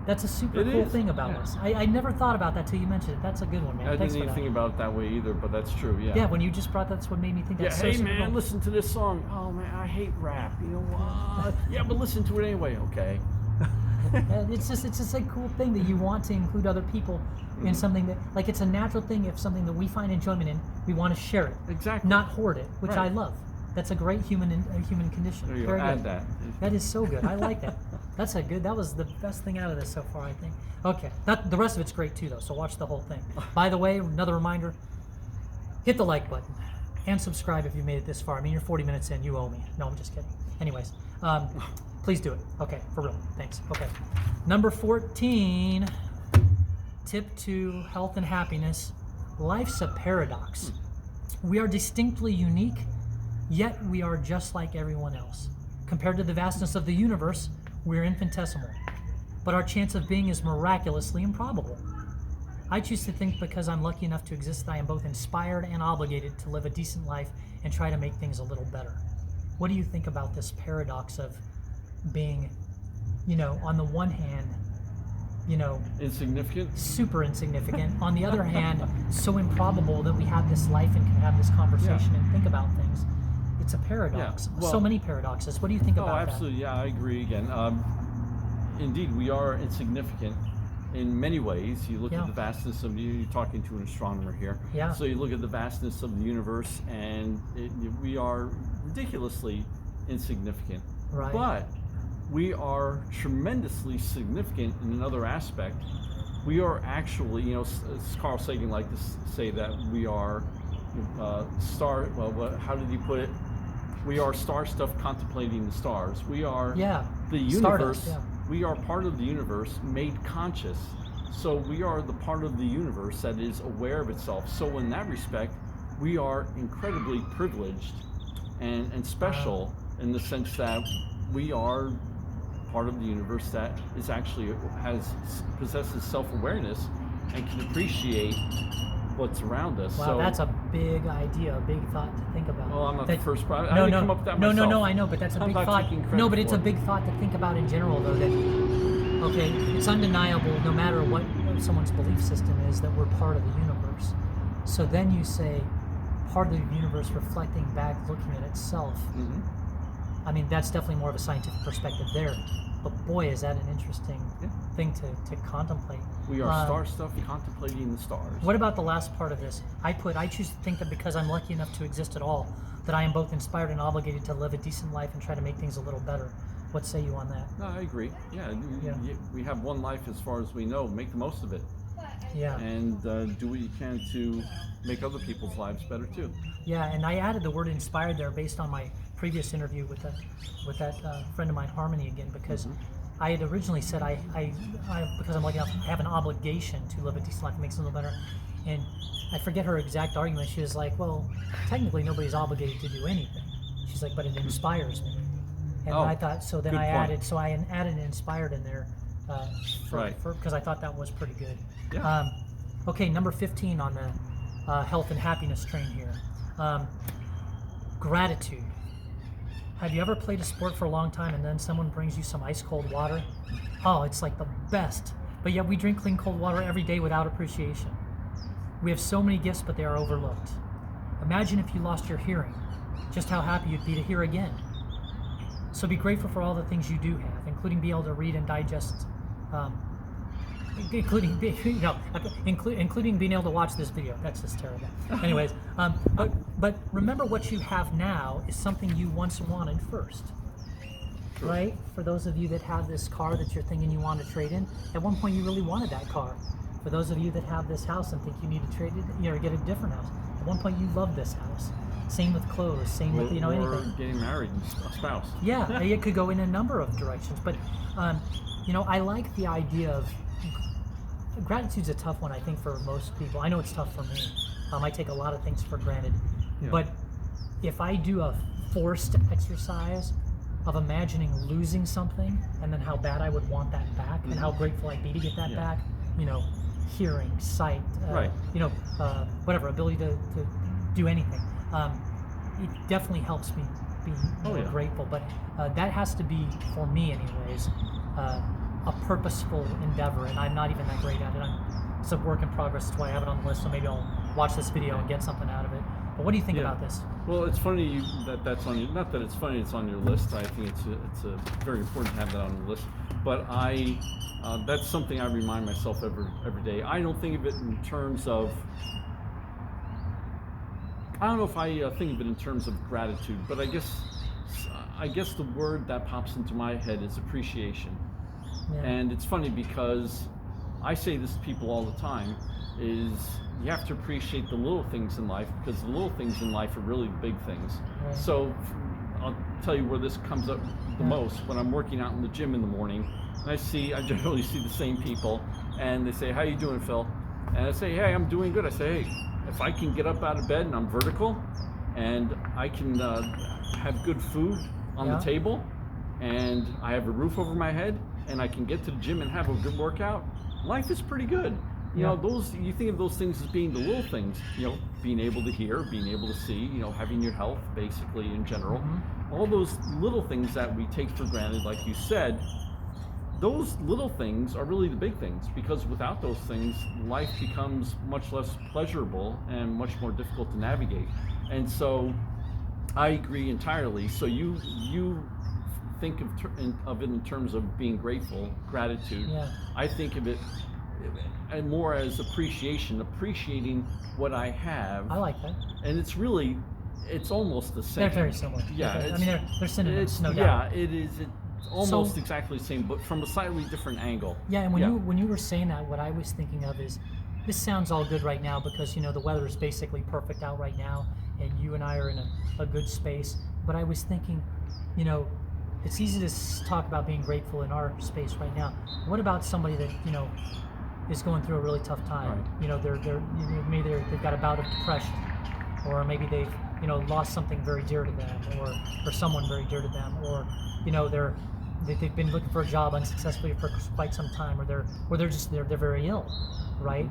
That's a super cool thing about us. I never thought about that till you mentioned it. That's a good one, man. I Thanks didn't even think about it that way either, but that's true. Yeah. Yeah, when you just brought that's what made me think that's so hey super man, cool. listen to this song. Oh man, I hate rap. You know what? Yeah, but listen to it anyway. Okay. It's just a cool thing that you want to include other people in something that, like, it's a natural thing. If something that we find enjoyment in, we want to share it. Exactly. Not hoard it, which I love. That's a great human condition. There you Very go. Add good. that. That is so good. I like that. That was the best thing out of this so far, I think. Okay. The rest of it's great too, though. So watch the whole thing. By the way, another reminder: hit the like button and subscribe if you made it this far. I mean, you're 40 minutes in. You owe me. No, I'm just kidding. Anyways, please do it. Okay, for real. Thanks. Okay. Number 14. Tip to health and happiness: life's a paradox. We are distinctly unique, yet we are just like everyone else. Compared to the vastness of the universe, we're infinitesimal. But our chance of being is miraculously improbable. I choose to think, because I'm lucky enough to exist, that I am both inspired and obligated to live a decent life and try to make things a little better. What do you think about this paradox of being, on the one hand, insignificant. Super insignificant. On the other hand, so improbable that we have this life and can have this conversation and think about things. It's a paradox. Yeah. Well, so many paradoxes. What do you think about that? Oh, absolutely. Yeah, I agree again. Indeed, we are insignificant in many ways. You look at the vastness of you're talking to an astronomer here. Yeah. So you look at the vastness of the universe, and we are ridiculously insignificant. Right. But we are tremendously significant in another aspect. We are actually, Carl Sagan liked to say that we are how did he put it? We are star stuff contemplating the stars. We are the universe. Stardust, We are part of the universe made conscious. So we are the part of the universe that is aware of itself. So in that respect, we are incredibly privileged and special in the sense that we are part of the universe that is actually possesses self-awareness and can appreciate what's around us. Wow, so, that's a big idea, a big thought to think about. Well, I'm not the first. I didn't come up with that myself. No, I know, but that's a I'm big not thought. taking credit No, but it's for a it. big thought to think about in general, though. That it's undeniable, no matter what someone's belief system is, that we're part of the universe. So then you say, part of the universe reflecting back, looking at itself. Mm-hmm. I mean, that's definitely more of a scientific perspective there. But boy, is that an interesting thing to contemplate. We are star stuff contemplating the stars. What about the last part of this? I choose to think that because I'm lucky enough to exist at all, that I am both inspired and obligated to live a decent life and try to make things a little better. What say you on that? No, I agree. Yeah, we have one life as far as we know. Make the most of it. Yeah. And do what you can to make other people's lives better too. Yeah, and I added the word inspired there based on my previous interview with that friend of mine, Harmony, again, because I had originally said I because I'm lucky enough, I have an obligation to live a decent life and make something better. And I forget her exact argument. She was like, well, technically nobody's obligated to do anything. She's like, but it inspires me. And I thought, so then I added inspired in there because I thought that was pretty good. Yeah. Okay, number 15 on the health and happiness train here. Gratitude. Have you ever played a sport for a long time and then someone brings you some ice cold water? Oh, it's like the best. But yet we drink clean cold water every day without appreciation. We have so many gifts, but they are overlooked. Imagine if you lost your hearing, just how happy you'd be to hear again. So be grateful for all the things you do have, including being able to read and digest, including being able to watch this video. That's just terrible. Anyways, but remember, what you have now is something you once wanted first. Sure. Right? For those of you that have this car that you're thinking you want to trade in, at one point you really wanted that car. For those of you that have this house and think you need to trade it, or get a different house, at one point you loved this house. Same with clothes, same with anything. Or getting married, a spouse. Yeah, it could go in a number of directions. But I like the idea of gratitude's a tough one, I think, for most people. I know it's tough for me. I take a lot of things for granted. Yeah. But if I do a forced exercise of imagining losing something and then how bad I would want that back and how grateful I'd be to get that back, hearing, sight, whatever, ability to do anything. It definitely helps me be more grateful. But that has to be, for me anyways, a purposeful endeavor, and I'm not even that great at it. It's a work in progress. That's why I have it on the list, so maybe I'll watch this video and get something out of it. But what do you think about this? Well, it's funny that's on your, not that it's funny it's on your list. I think it's very important to have that on the list. But that's something I remind myself every day. I don't think of it in terms of, I don't know if I think of it in terms of gratitude, but I guess the word that pops into my head is appreciation. Yeah. And it's funny because I say this to people all the time, is you have to appreciate the little things in life, because the little things in life are really big things. Right. So I'll tell you where this comes up the most. When I'm working out in the gym in the morning, and I generally see the same people, and they say, "How you doing, Phil?" And I say, "Hey, I'm doing good." I say, "Hey, if I can get up out of bed and I'm vertical, and I can have good food on the table, and I have a roof over my head, and I can get to the gym and have a good workout, life is pretty good." You think of those things as being the little things, being able to hear, being able to see, having your health basically in general. All those little things that we take for granted, like you said, those little things are really the big things, because without those things, life becomes much less pleasurable and much more difficult to navigate. And so I agree entirely. So you think of it in terms of being grateful, gratitude. Yeah. I think of it and more as appreciating what I have. I like that. And it's almost the same. They're very similar. Yeah. I mean, they're synonyms, no doubt. Yeah, it is. It's almost exactly the same, but from a slightly different angle. Yeah, and when you were saying that, what I was thinking of is, this sounds all good right now because the weather is basically perfect out right now, and you and I are in a good space. But I was thinking, it's easy to talk about being grateful in our space right now. What about somebody that is going through a really tough time? Right. Maybe they've got a bout of depression, or maybe they've lost something very dear to them, or someone very dear to them, or they've been looking for a job unsuccessfully for quite some time, or they're very ill, right?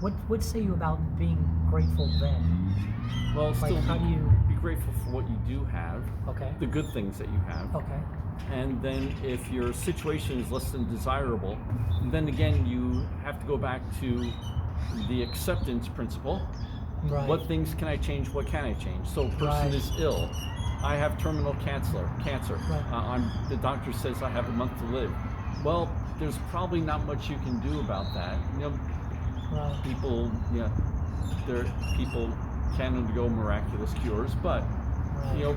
What say you about being grateful then? Well, still, how do you be grateful for what you do have? Okay. The good things that you have. Okay. And then if your situation is less than desirable, then again you have to go back to the acceptance principle. Right. What things can I change? What can I change? So a person is ill. I have terminal cancer. Right. The doctor says I have a month to live. Well, there's probably not much you can do about that. Right. People can undergo miraculous cures, but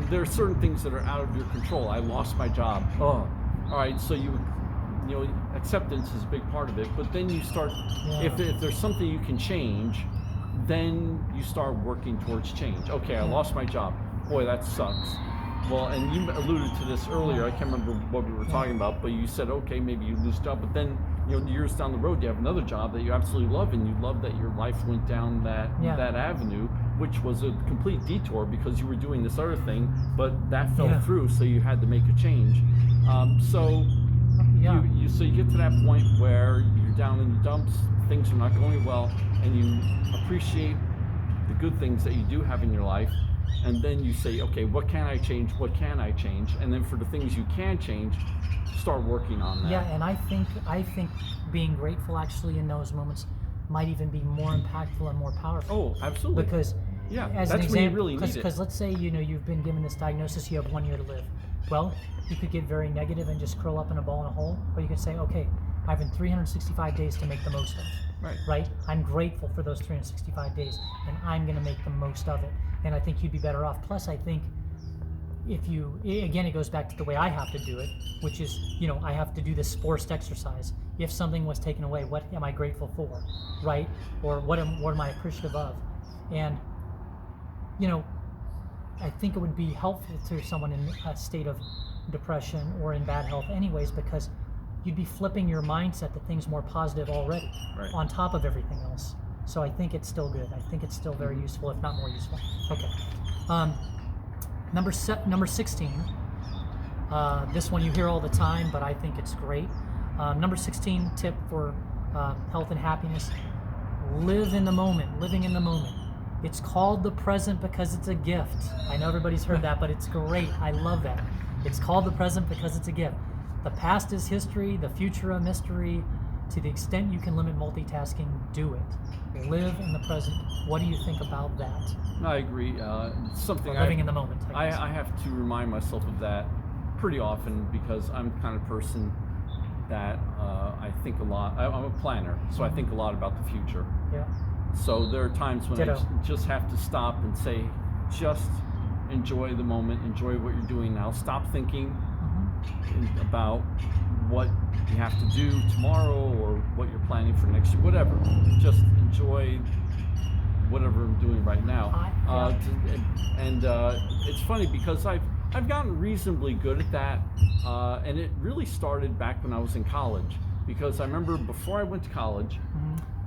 there are certain things that are out of your control. I lost my job. Oh, all right. So acceptance is a big part of it. But then you start, if there's something you can change, then you start working towards change. Okay, I lost my job. Boy, that sucks. Well, and you alluded to this earlier. I can't remember what we were talking about, but you said, okay, maybe you lose a job, but then years down the road, you have another job that you absolutely love, and you love that your life went down that avenue, which was a complete detour because you were doing this other thing, but that fell through, so you had to make a change. So you get to that point where you're down in the dumps, things are not going well, and you appreciate the good things that you do have in your life. And then you say, okay, what can I change? What can I change? And then for the things you can change, start working on that. Yeah, and I think being grateful actually in those moments might even be more impactful and more powerful. Oh, absolutely. Because as an that's example, when you really need it. Because let's say you've been given this diagnosis, you have 1 year to live. Well, you could get very negative and just curl up in a ball in a hole, or you could say, okay, I have 365 days to make the most of. Right? I'm grateful for those 365 days, and I'm going to make the most of it. And I think you'd be better off. Plus, I think it goes back to the way I have to do it, which is, I have to do this forced exercise. If something was taken away, what am I grateful for, right? Or what am I appreciative of? And, I think it would be helpful to someone in a state of depression or in bad health anyways, because you'd be flipping your mindset to things more positive already, on top of everything else. So I think it's still good. I think it's still very useful, if not more useful. Okay. Number 16. This one you hear all the time, but I think it's great. Number 16 tip for health and happiness: live in the moment. Living in the moment. It's called the present because it's a gift. I know everybody's heard that, but it's great. I love that. It's called the present because it's a gift. The past is history, the future a mystery. To the extent you can limit multitasking, do it. Live in the present. What do you think about that? I agree. Living in the moment. I have to remind myself of that pretty often because I'm the kind of person that I think a lot. I'm a planner, so I think a lot about the future. Yeah. So there are times when I just have to stop and say, just enjoy the moment, enjoy what you're doing now. Stop thinking about what you have to do tomorrow or what you're planning for next year, whatever. Just enjoy whatever I'm doing right now. It's funny because I've gotten reasonably good at that, and it really started back when I was in college. Because I remember before I went to college,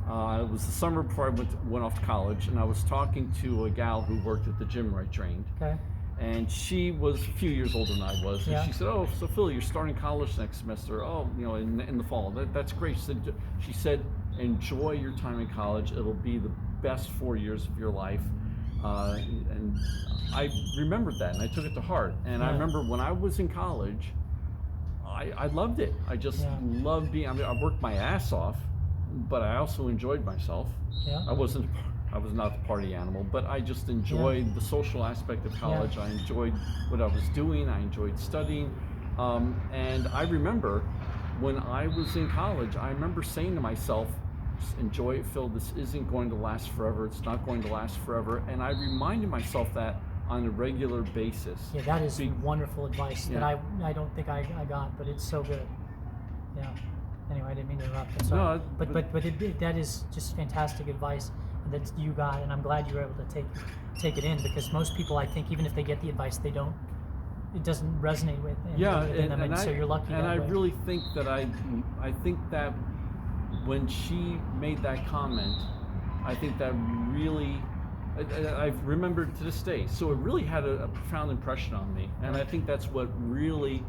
it was the summer before I went off to college, and I was talking to a gal who worked at the gym where I trained. Okay. And she was a few years older than I was. And she said, oh, so Phil, you're starting college next semester. Oh, in the fall. That's great. She said, enjoy your time in college. It'll be the best 4 years of your life. And I remembered that, and I took it to heart. And I remember when I was in college, I loved it. I just loved being. I mean, I worked my ass off, but I also enjoyed myself. Yeah. I was not the party animal, but I just enjoyed the social aspect of college. I enjoyed what I was doing. I enjoyed studying, and I remember when I was in college, I remember saying to myself, just enjoy it, Phil. This isn't going to last forever. It's not going to last forever. And I reminded myself that on a regular basis. Yeah, that is wonderful advice that I don't think I got, but it's so good. Yeah. Anyway, I didn't mean to interrupt. Sorry. No, but that is just fantastic advice that you got, and I'm glad you were able to take it in, because most people, I think, even if they get the advice, it doesn't resonate with them, and so you're lucky. And I really think that I think that when she made that comment, I think that really, I've remembered to this day. So it really had a profound impression on me, and I think that's what really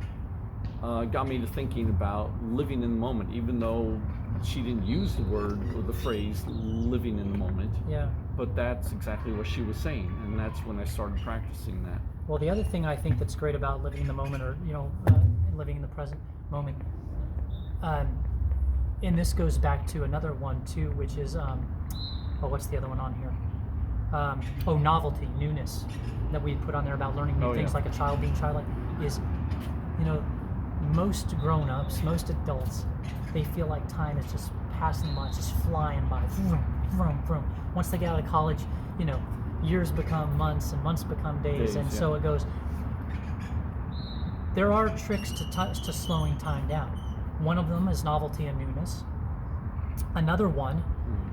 got me to thinking about living in the moment, even though she didn't use the word or the phrase living in the moment. Yeah. But that's exactly what she was saying, and that's when I started practicing that. Well, the other thing I think that's great about living in the moment, or living in the present moment, and this goes back to another one too, which is what's the other one on here? Novelty, newness, that we put on there about learning new things, like a child being childlike, is, most grown-ups, most adults, they feel like time is just passing them by, it's just flying by, vroom, vroom, vroom. Once they get out of college, years become months and months become days, and so it goes. There are tricks to slowing time down. One of them is novelty and newness. Another one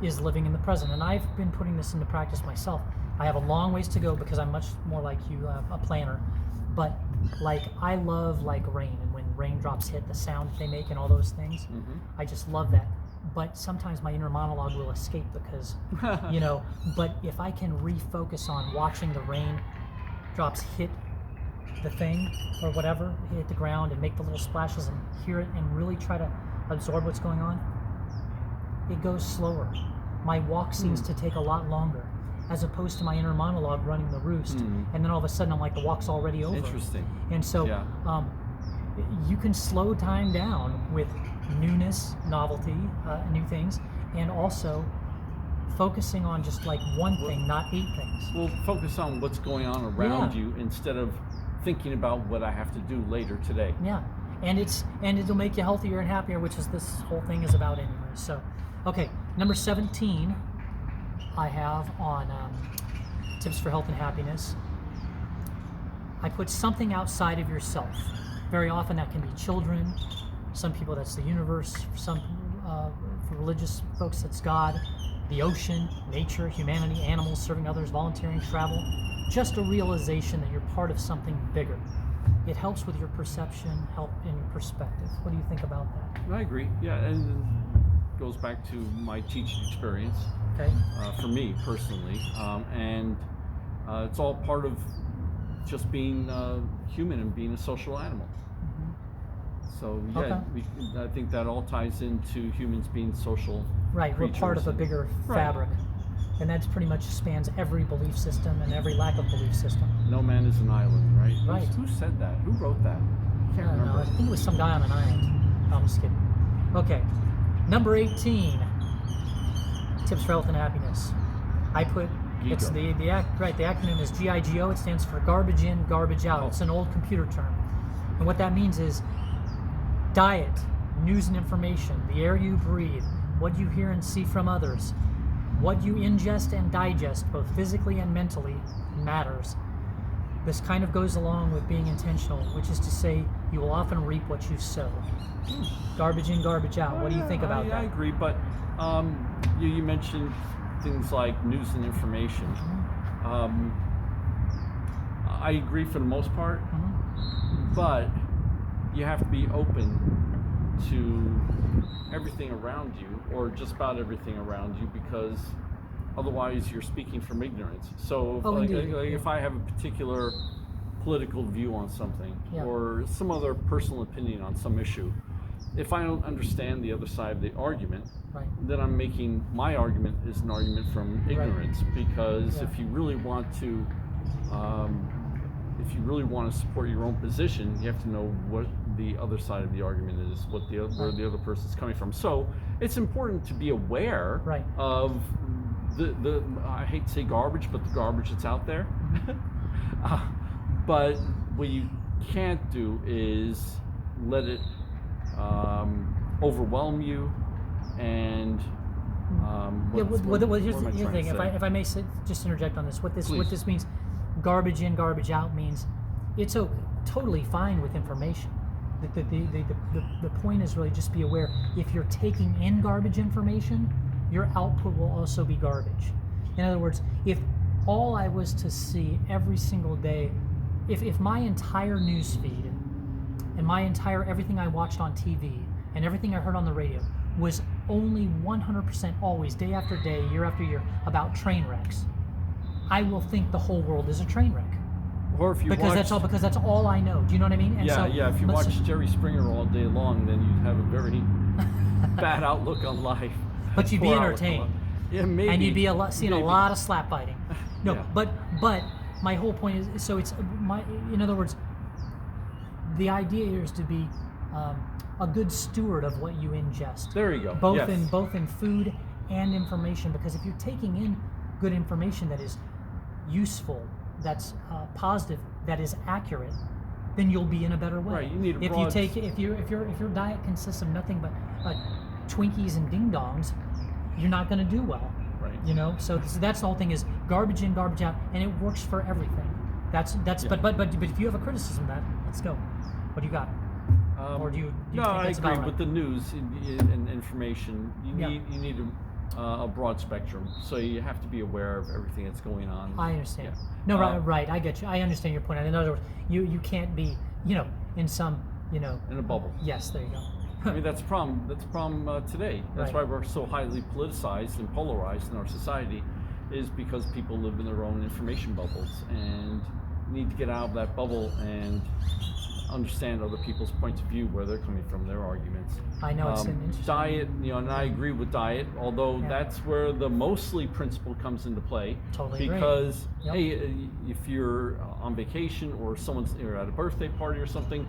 is living in the present, and I've been putting this into practice myself. I have a long ways to go because I'm much more like you, a planner, but I love rain, and when raindrops hit, the sound they make and all those things, I just love that. But sometimes my inner monologue will escape because, but if I can refocus on watching the raindrops hit the thing or whatever, hit the ground and make the little splashes and hear it and really try to absorb what's going on, it goes slower. My walk seems to take a lot longer, as opposed to my inner monologue running the roost. And then all of a sudden I'm like, the walk's already over. Interesting. And so you can slow time down with newness, novelty, new things, and also focusing on just one thing, not 8 things. Well, focus on what's going on around you instead of thinking about what I have to do later today. Yeah, and it'll make you healthier and happier, which is this whole thing is about anyway. So, okay, number 17, I have on tips for health and happiness. I put something outside of yourself. Very often that can be children. Some people that's the universe. Some for religious folks that's God, the ocean, nature, humanity, animals, serving others, volunteering, travel. Just a realization that you're part of something bigger. It helps with your perception, help in your perspective. What do you think about that? I agree. Yeah, and it goes back to my teaching experience. Okay. For me personally, and it's all part of just being human and being a social animal. So I think that all ties into humans being social. Right, we're part of a bigger fabric, and that pretty much spans every belief system and every lack of belief system. No man is an island, right? Right. Who said that? Who wrote that? I can't remember. I think it was some guy on an island. I'm just kidding. Okay, number 18. Tips for health and happiness. I put it's the acronym is GIGO. It stands for garbage in, garbage out. It's an old computer term, and what that means is diet, news and information, the air you breathe, what you hear and see from others, what you ingest and digest, both physically and mentally, matters. This kind of goes along with being intentional, which is to say you will often reap what you sow. Garbage in, garbage out. What do you think about that? I agree, but you mentioned things like news and information. I agree for the most part, but you have to be open to everything around you, or just about everything around you, because otherwise you're speaking from ignorance. So if I have a particular political view on something, or some other personal opinion on some issue, if I don't understand the other side of the argument, then I'm making my argument is an argument from ignorance. Because if you really want to support your own position, you have to know the other side of the argument is, where the other person's coming from. So it's important to be aware of the I hate to say garbage, but the garbage that's out there. But what you can't do is let it overwhelm you. And here's the thing. If I may just interject on this, what this means, garbage in, garbage out means it's totally fine with information. The point is really just be aware. If you're taking in garbage information, your output will also be garbage. In other words, if all I was to see every single day, if my entire news feed and everything I watched on TV and everything I heard on the radio was only 100% always, day after day, year after year, about train wrecks, I will think the whole world is a train wreck. Or if you because that's all I know. Do you know what I mean? And if you watch Jerry Springer all day long, then you'd have a very bad outlook on life. But you'd be entertained. Yeah, maybe. And you'd be seeing a lot of slap fighting. No, but my whole point is, so it's in other words, the idea here is to be a good steward of what you ingest. There you go. Both in food and information, because if you're taking in good information that is useful, that's positive, that is accurate, then you'll be in a better way. Right. You need if your diet consists of nothing but Twinkies and ding dongs, you're not going to do well. Right. You know. So that's the whole thing, is garbage in, garbage out, and it works for everything. That's. Yeah. But if you have a criticism of that, let's go. What do you got? Or do you no, think I that's agree. about With the news and information, you need a broad spectrum. So you have to be aware of everything that's going on. I understand. Yeah. No, right. I get you. I understand your point. In other words, you can't be, in some, in a bubble. Yes, there you go. I mean, that's a problem. That's a problem today. That's why we're so highly politicized and polarized in our society, is because people live in their own information bubbles and need to get out of that bubble and understand other people's points of view, where they're coming from, their arguments. I know it's an interesting diet, and I agree with diet, although that's where the mostly principle comes into play. Totally because agree. Hey, if you're on vacation or you're at a birthday party or something,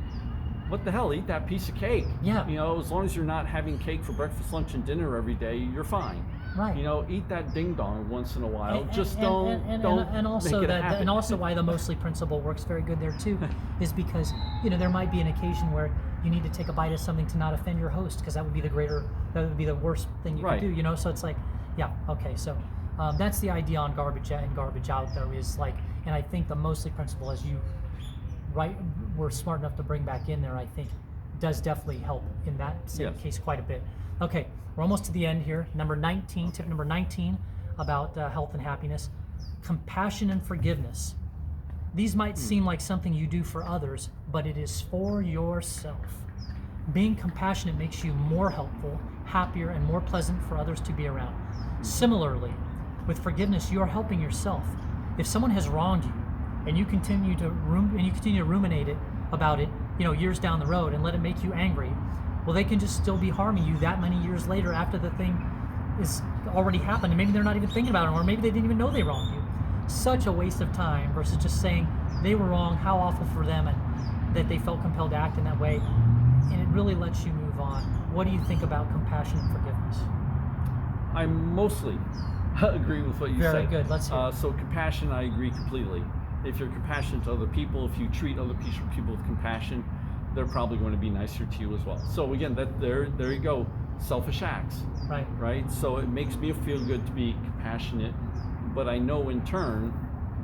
what the hell, eat that piece of cake. Yeah. As long as you're not having cake for breakfast, lunch, and dinner every day, you're fine. Right. Eat that ding dong once in a while. And also make it happen. and also why the mostly principle works very good there too, is because there might be an occasion where you need to take a bite of something to not offend your host, because that would be the worst thing you could do. So it's like, okay. So that's the idea on garbage in and garbage out, though, is like, and I think the mostly principle, as you we're smart enough to bring back in there, I think does definitely help in that same case quite a bit. Okay, we're almost to the end here. Tip number 19 about health and happiness: compassion and forgiveness. These might seem like something you do for others, but it is for yourself. Being compassionate makes you more helpful, happier, and more pleasant for others to be around. Similarly, with forgiveness, you are helping yourself. If someone has wronged you, and you continue to ruminate about it, years down the road, and let it make you angry, well, they can just still be harming you that many years later after the thing is already happened, and maybe they're not even thinking about it, or maybe they didn't even know they wronged you. Such a waste of time versus just saying they were wrong, how awful for them, and that they felt compelled to act in that way, and it really lets you move on. What do you think about compassion and forgiveness? I mostly agree with what you said. Very good. Let's hear it. So compassion, I agree completely. If you're compassionate to other people, if you treat other people with compassion, they're probably going to be nicer to you as well. So again, there you go, selfish acts. Right. So it makes me feel good to be compassionate, but I know in turn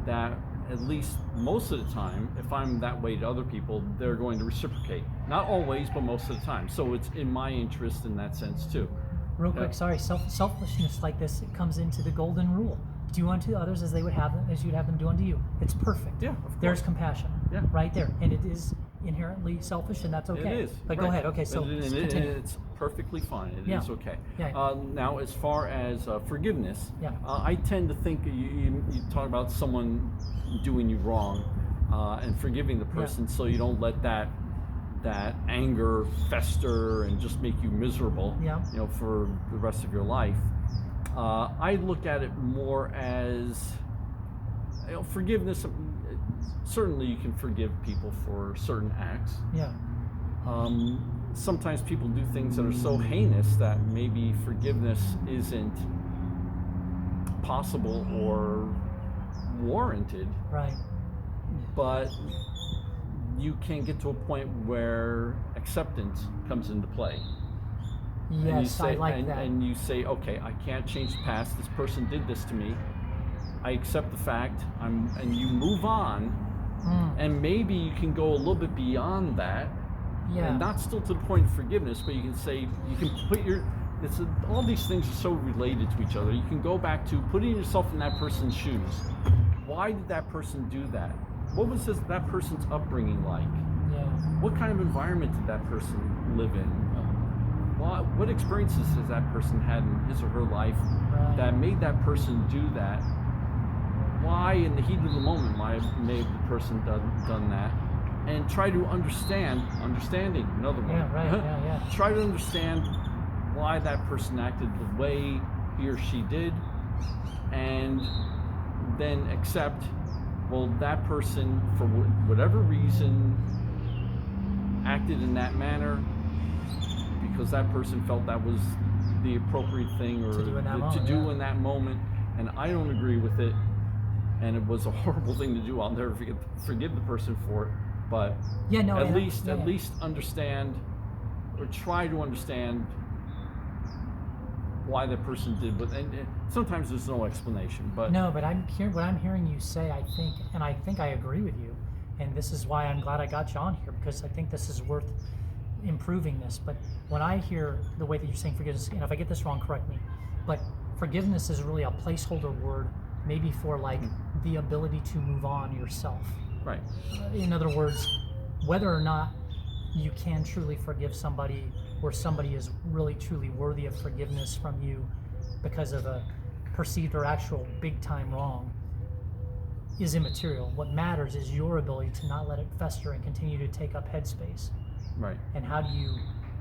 that at least most of the time, if I'm that way to other people, they're going to reciprocate. Not always, but most of the time. So it's in my interest in that sense too. Real quick, sorry. Selfishness like this, it comes into the golden rule. Do unto others as you'd have them do unto you. It's perfect. Yeah, of course. There's compassion. Yeah. Right there, and it is inherently selfish, and that's okay. It is. But go ahead. Okay, so continue. It's perfectly fine. It is okay. Yeah. Now, as far as forgiveness, I tend to think you talk about someone doing you wrong and forgiving the person, so you don't let that anger fester and just make you miserable. For the rest of your life. I look at it more as forgiveness. Certainly, you can forgive people for certain acts. sometimes people do things that are so heinous that maybe forgiveness isn't possible or warranted. Right. But you can get to a point where acceptance comes into play. Yes, I like that. And you say, okay, I can't change the past. This person did this to me. I accept the fact. And you move on. And maybe you can go a little bit beyond that. Yeah. And not still to the point of forgiveness, but you can say, you can put all these things are so related to each other. You can go back to putting yourself in that person's shoes. Why did that person do that? What was that person's upbringing like? Yeah. What kind of environment did that person live in? What experiences has that person had in his or her life that made that person do that? Why, in the heat of the moment, may the person done that? And try to understanding, another one. Yeah, right, yeah. Try to understand why that person acted the way he or she did, and then accept, well, that person, for whatever reason, acted in that manner because that person felt that was the appropriate thing or to do in that moment, and I don't agree with it, and it was a horrible thing to do. I'll never forgive the person for it, but at least understand, or try to understand why that person did. But and sometimes there's no explanation. But what I'm hearing you say, I think I agree with you, and this is why I'm glad I got you on here, because I think this is worth improving this. But when I hear the way that you're saying forgiveness, and if I get this wrong, correct me, but forgiveness is really a placeholder word, maybe for like the ability to move on yourself. Right. In other words, whether or not you can truly forgive somebody, or somebody is really truly worthy of forgiveness from you because of a perceived or actual big time wrong, is immaterial. What matters is your ability to not let it fester and continue to take up headspace. Right. And how do you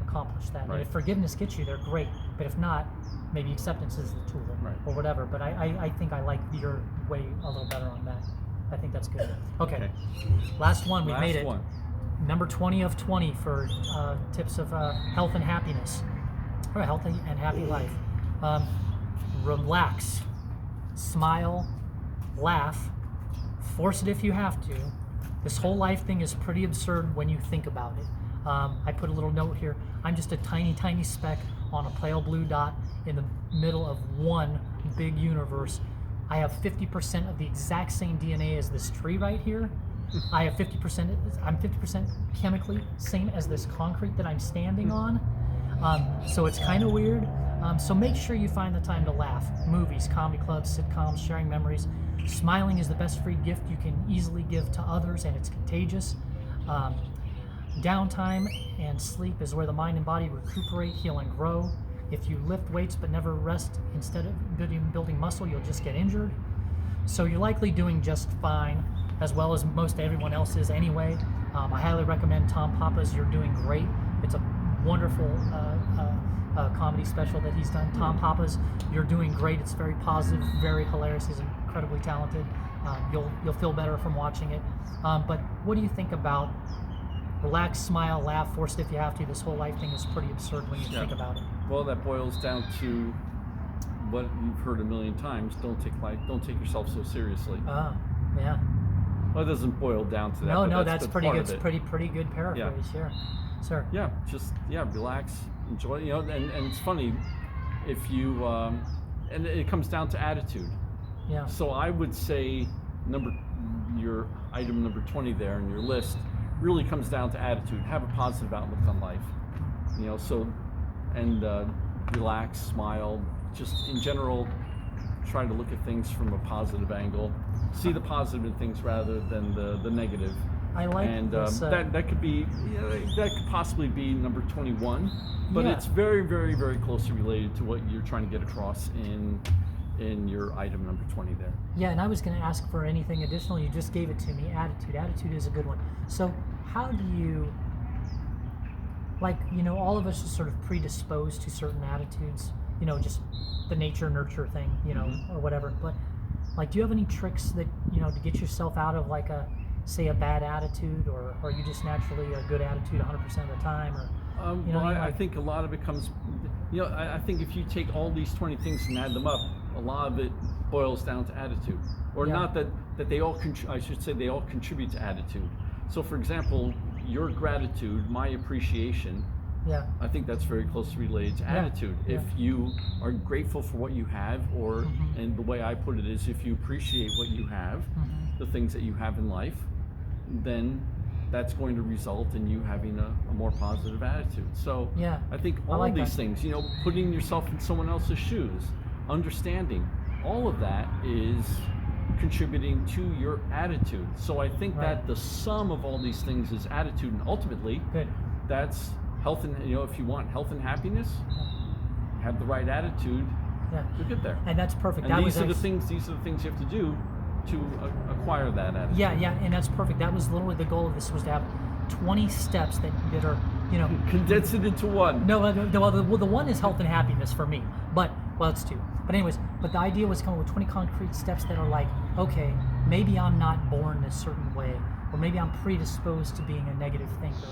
accomplish that? Right. And if forgiveness gets you there, great. But if not, maybe acceptance is the tool, or whatever. But I think I like your way a little better on that. I think that's good. Okay. Last one. We've made it. Number 20 of 20 for tips of health and happiness, or a healthy and happy life. Relax, smile, laugh, force it if you have to. This whole life thing is pretty absurd when you think about it. I put a little note here. I'm just a tiny, tiny speck on a pale blue dot in the middle of one big universe. I have 50% of the exact same DNA as this tree right here. I have 50%, I'm 50% chemically same as this concrete that I'm standing on. So it's kind of weird. So make sure you find the time to laugh. Movies, comedy clubs, sitcoms, sharing memories. Smiling is the best free gift you can easily give to others, and it's contagious. Downtime and sleep is where the mind and body recuperate, heal, and grow. If you lift weights but never rest, instead of building muscle, you'll just get injured. So you're likely doing just fine, as well as most everyone else is anyway. I highly recommend Tom Papa's You're Doing Great. It's a wonderful comedy special that he's done. Tom Papa's You're Doing Great. It's very positive, very hilarious. He's incredibly talented. You'll feel better from watching it. But what do you think about relax, smile, laugh, force it if you have to? This whole life thing is pretty absurd when you think about it. Well, that boils down to what you've heard a million times: don't take yourself so seriously. Yeah. Well, it doesn't boil down to that. No, that's pretty good. It's pretty good paraphrase. Yeah. Sure. Yeah, just relax, enjoy. And it's funny if you and it comes down to attitude. Yeah. So I would say your item number 20 there in your list really comes down to attitude. Have a positive outlook on life. Relax, smile. Just in general, try to look at things from a positive angle. See the positive in things rather than the negative. I like this. That could be that could possibly be number 21, but it's very, very, very closely related to what you're trying to get across in your item number 20 there. Yeah, and I was going to ask for anything additional. You just gave it to me. Attitude is a good one. So how do you, all of us are sort of predisposed to certain attitudes, just the nature nurture thing, or whatever. But do you have any tricks that, to get yourself out of say, a bad attitude, or are you just naturally a good attitude 100% of the time? Or I think a lot of it comes, I think if you take all these 20 things and add them up, a lot of it boils down to attitude. Or not that they all, I should say they all contribute to attitude. So for example, your gratitude, my appreciation, I think that's very closely related to attitude. If you are grateful for what you have, or, and the way I put it is, if you appreciate what you have, the things that you have in life, then that's going to result in you having a more positive attitude. So I think all of these things, putting yourself in someone else's shoes, understanding, all of that is contributing to your attitude. So I think that the sum of all these things is attitude, and ultimately that's health. And if you want health and happiness, have the right attitude to get there. And that's perfect. And these are the things you have to do to acquire that attitude. And that's perfect. That was literally the goal of this, was to have 20 steps that are, condense it into one. No, the one is health and happiness for me, but it's two. But anyways, the idea was coming with 20 concrete steps that are like, okay, maybe I'm not born a certain way, or maybe I'm predisposed to being a negative thinker,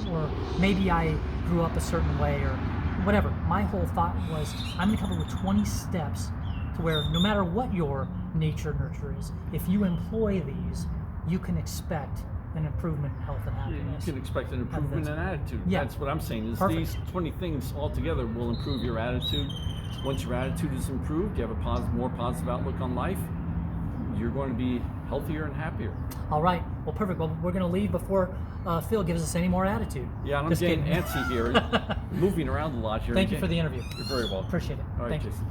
or maybe I grew up a certain way, or whatever. My whole thought was, I'm going to come up with 20 steps to where no matter what your nature nurture is, if you employ these, you can expect an improvement in health and happiness. You can expect an improvement in attitude. That's what I'm saying, is these 20 things all together will improve your attitude. Once your attitude is improved, you have a more positive outlook on life, you're going to be healthier and happier. All right. Well, perfect. Well, we're going to leave before Phil gives us any more attitude. Yeah, and I'm getting antsy here, moving around a lot here. Thank you for the interview. You're very welcome. Appreciate it. All right, Jason.